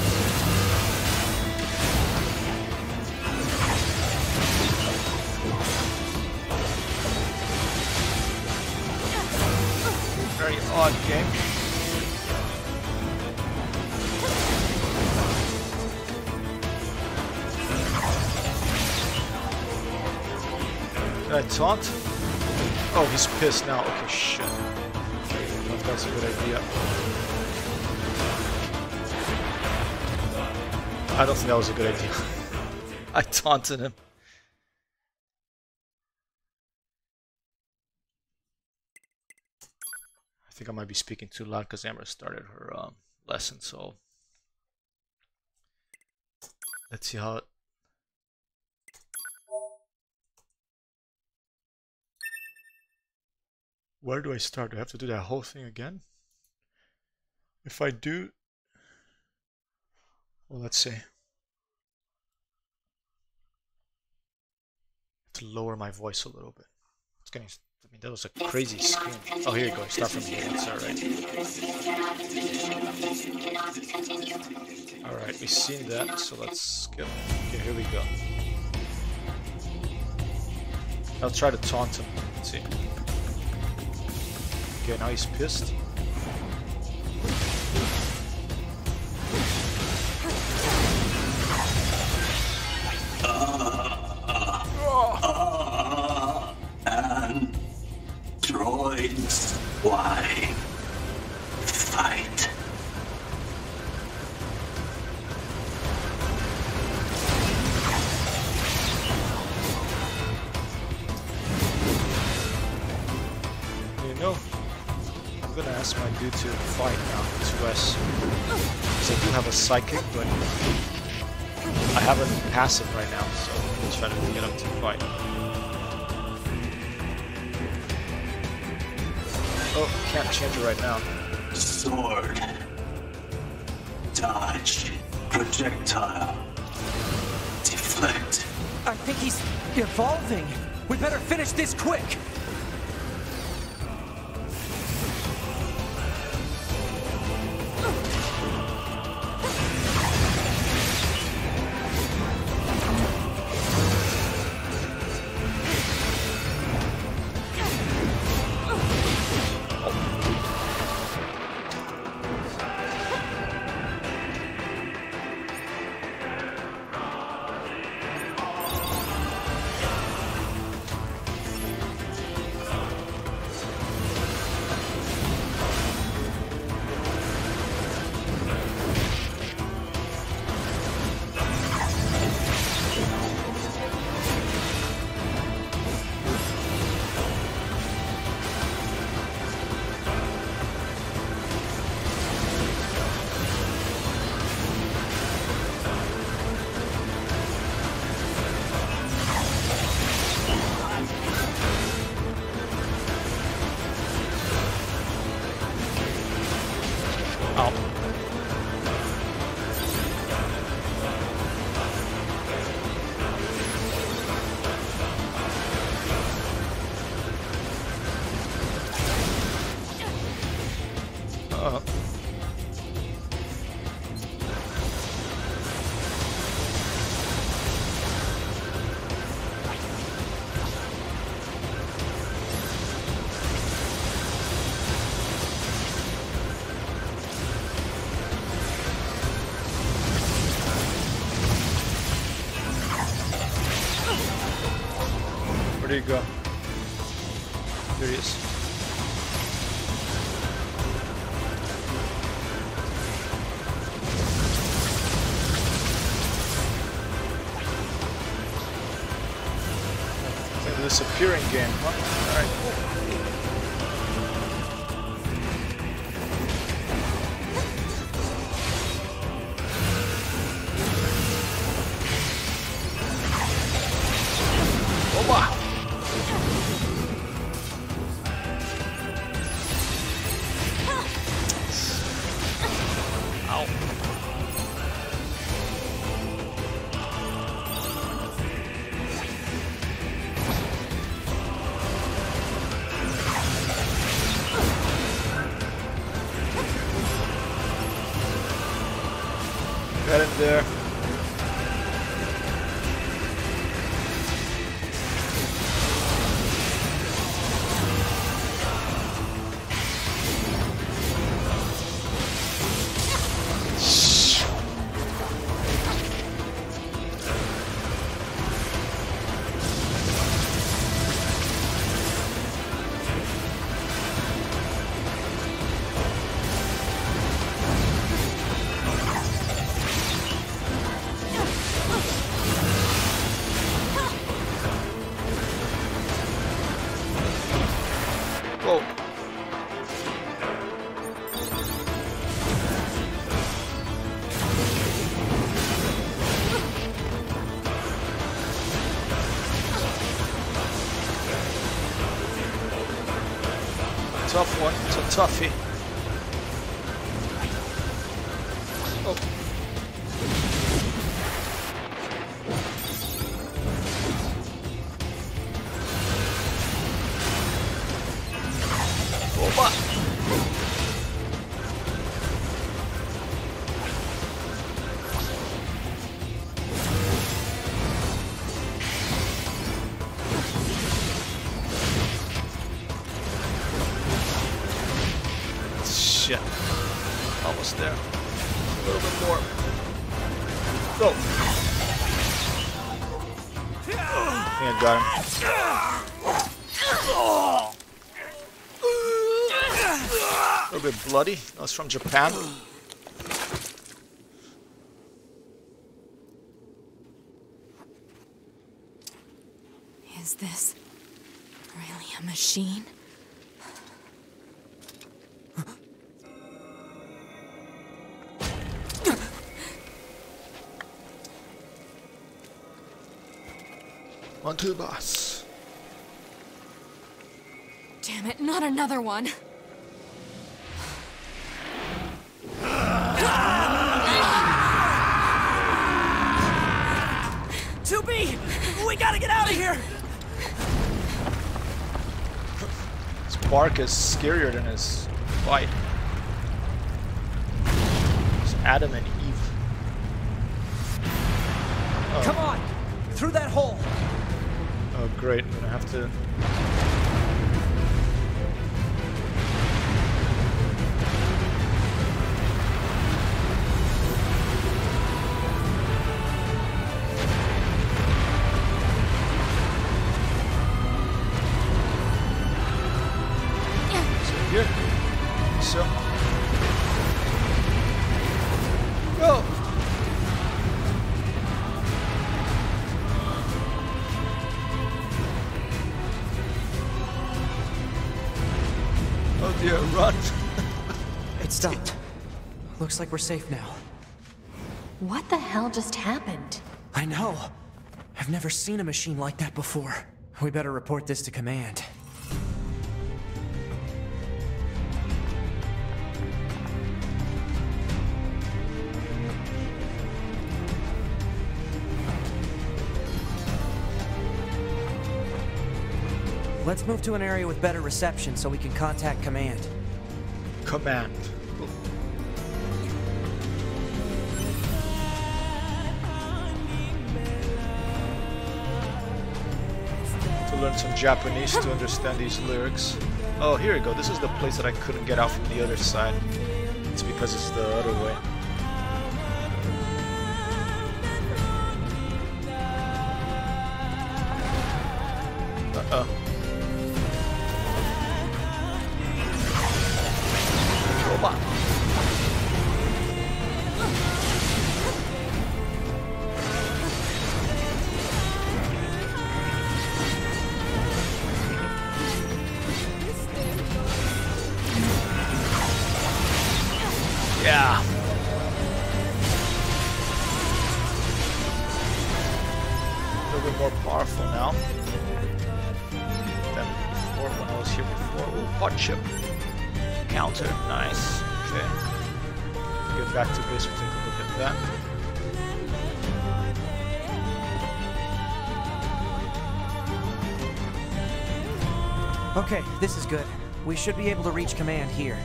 Very odd game. Did I taunt? Oh, he's pissed now. Okay, shit. I don't know if that's a good idea. I don't think that was a good idea. I taunted him. I think I might be speaking too loud because Amber started her lesson, so let's see how it... Where do I start? Do I have to do that whole thing again? If I do... Well, let's see. To lower my voice a little bit. It's getting... I mean, that was a crazy scream. Oh, here you go. Start from here. That's alright. Alright, we've seen that, so let's skip. Okay, here we go. I'll try to taunt him. Let's see. Okay, now he's pissed. And droids, why fight? You know, I'm gonna ask my dude to fight now, to Wes. Because I do have a psychic, but I have a passive right now, so I'm gonna try to get him to fight. Oh, can't change it right now. Sword. Dodge. Projectile. Deflect. I think he's evolving. We better finish this quick. Oh. Where do you go? There he is. It's a disappearing game, huh? Alright. Opa! Ow. Got him there. Whoa. Tough one. It's a toughie. Oh. Opa! Shit. Almost there. A little bit more. Go! I think I got him. A little bit bloody. That was from Japan. Is this really a machine? On to the boss. Damn it, not another one. We gotta get out of here! His bark is scarier than his bite. It's Adam and Eve. Oh. Come on! Through that hole! Oh great, I'm gonna have to... Here. So. Go. Oh dear, run. It stopped. Looks like we're safe now. What the hell just happened? I know. I've never seen a machine like that before. We better report this to command. Let's move to an area with better reception so we can contact command. Command. Cool. To learn some Japanese to understand these lyrics. Oh, here we go. This is the place that I couldn't get out from the other side. It's because it's the other way. Uh-oh. Robot. Yeah. A little bit more powerful now than before when I was here before. Ooh, hot chip. Counter. Nice. Okay. Get back to base and take a look at that. Okay, this is good. We should be able to reach command here.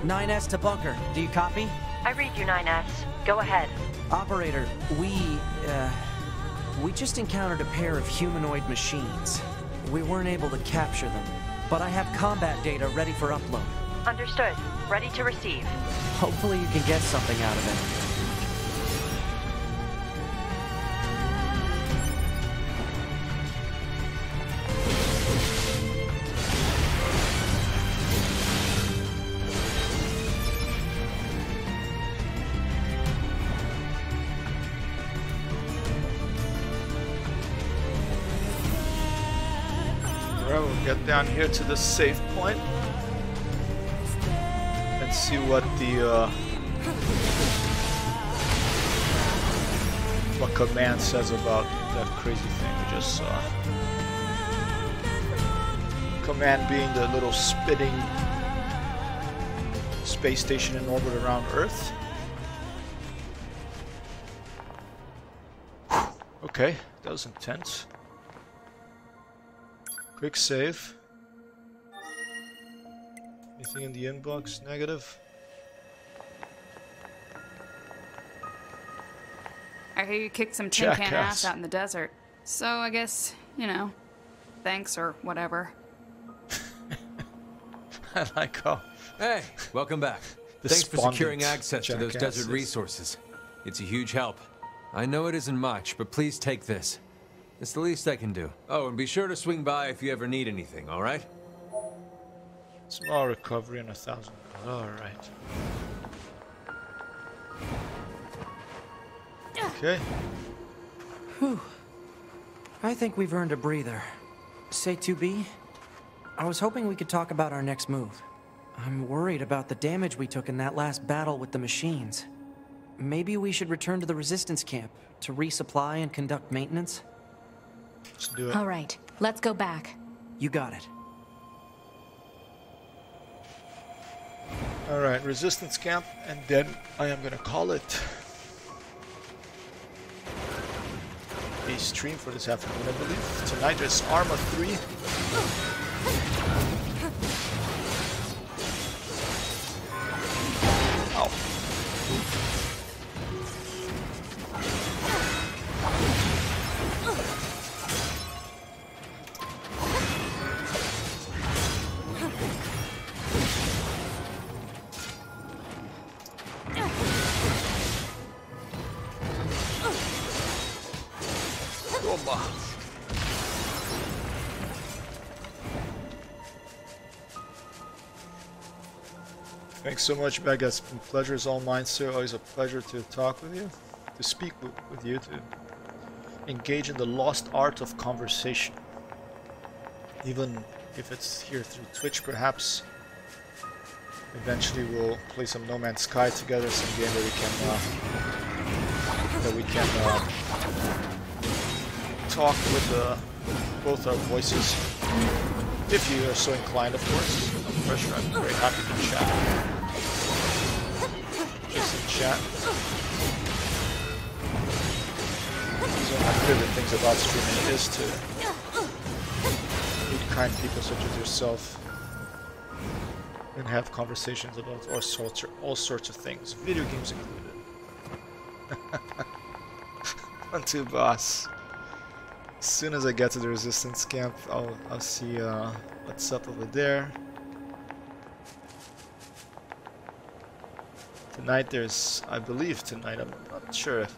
9S to bunker. Do you copy? I read you, 9S. Go ahead. Operator, we just encountered a pair of humanoid machines. We weren't able to capture them, but I have combat data ready for upload. Understood. Ready to receive. Hopefully you can get something out of it. We'll get down here to the safe point and see what the what command says about that crazy thing we just saw. Command being the little spitting space station in orbit around Earth. Okay, that was intense. Quick save. Anything in the inbox? Negative. I hear you kicked some tin can ass out in the desert. So I guess, you know, thanks or whatever. I like how... Hey, welcome back. Thanks for securing access to those desert resources. It's a huge help. I know it isn't much, but please take this. It's the least I can do. Oh, and be sure to swing by if you ever need anything, alright? Small recovery and 1,000. Alright. Okay. Whew. I think we've earned a breather. Say 2B? I was hoping we could talk about our next move. I'm worried about the damage we took in that last battle with the machines. Maybe we should return to the resistance camp to resupply and conduct maintenance? Let's do it. All right, let's go back. You got it. Alright, resistance camp, and then I am gonna call it a stream for this afternoon, I believe. Tonight there's Arma 3. Ow. Thanks so much, Meg. It's been pleasure is all mine, sir. Always a pleasure to talk with you, to speak with you, to engage in the lost art of conversation. Even if it's here through Twitch, perhaps. Eventually, we'll play some No Man's Sky together, some game that we can talk with both our voices. If you are so inclined, of course. No pressure. I'm very happy to chat. Just in chat. One of my favorite things about streaming is to meet kind people such as yourself and have conversations about all sorts of things, video games included. On to boss. As soon as I get to the resistance camp, I'll see what's up over there. Tonight there's, I believe tonight, I'm not sure if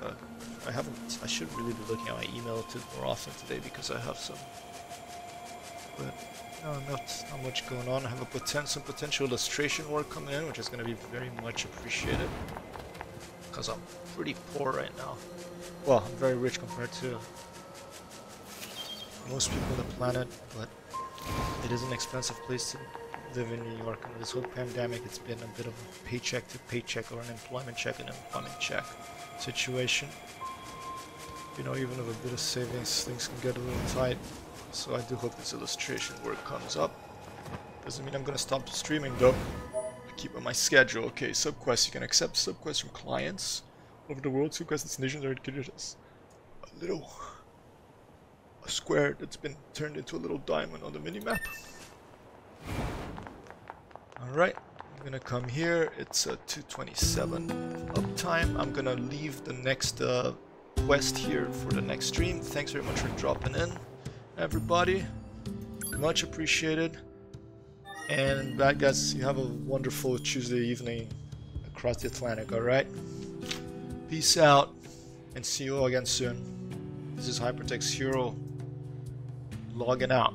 I haven't, I should really be looking at my email more often today because I have some, but no, not much going on. I have some potential illustration work coming in, which is going to be very much appreciated because I'm pretty poor right now. Well, I'm very rich compared to most people on the planet, but it is an expensive place to live in New York. And this whole pandemic, it's been a bit of a paycheck to paycheck or an employment check and employment check situation. You know, even with a bit of savings, things can get a little tight. So I do hope this illustration work comes up. Doesn't mean I'm gonna stop streaming though. I keep on my schedule. Okay, subquests. You can accept subquests from clients over the world. Subquest destinations are indicated as a square that's been turned into a little diamond on the minimap. Alright, I'm gonna come here. It's 2:27 uptime. I'm gonna leave the next quest here for the next stream. Thanks very much for dropping in, everybody. Much appreciated. And bad guys, you have a wonderful Tuesday evening across the Atlantic, alright? Peace out, and see you all again soon. This is HyperTextHero logging out.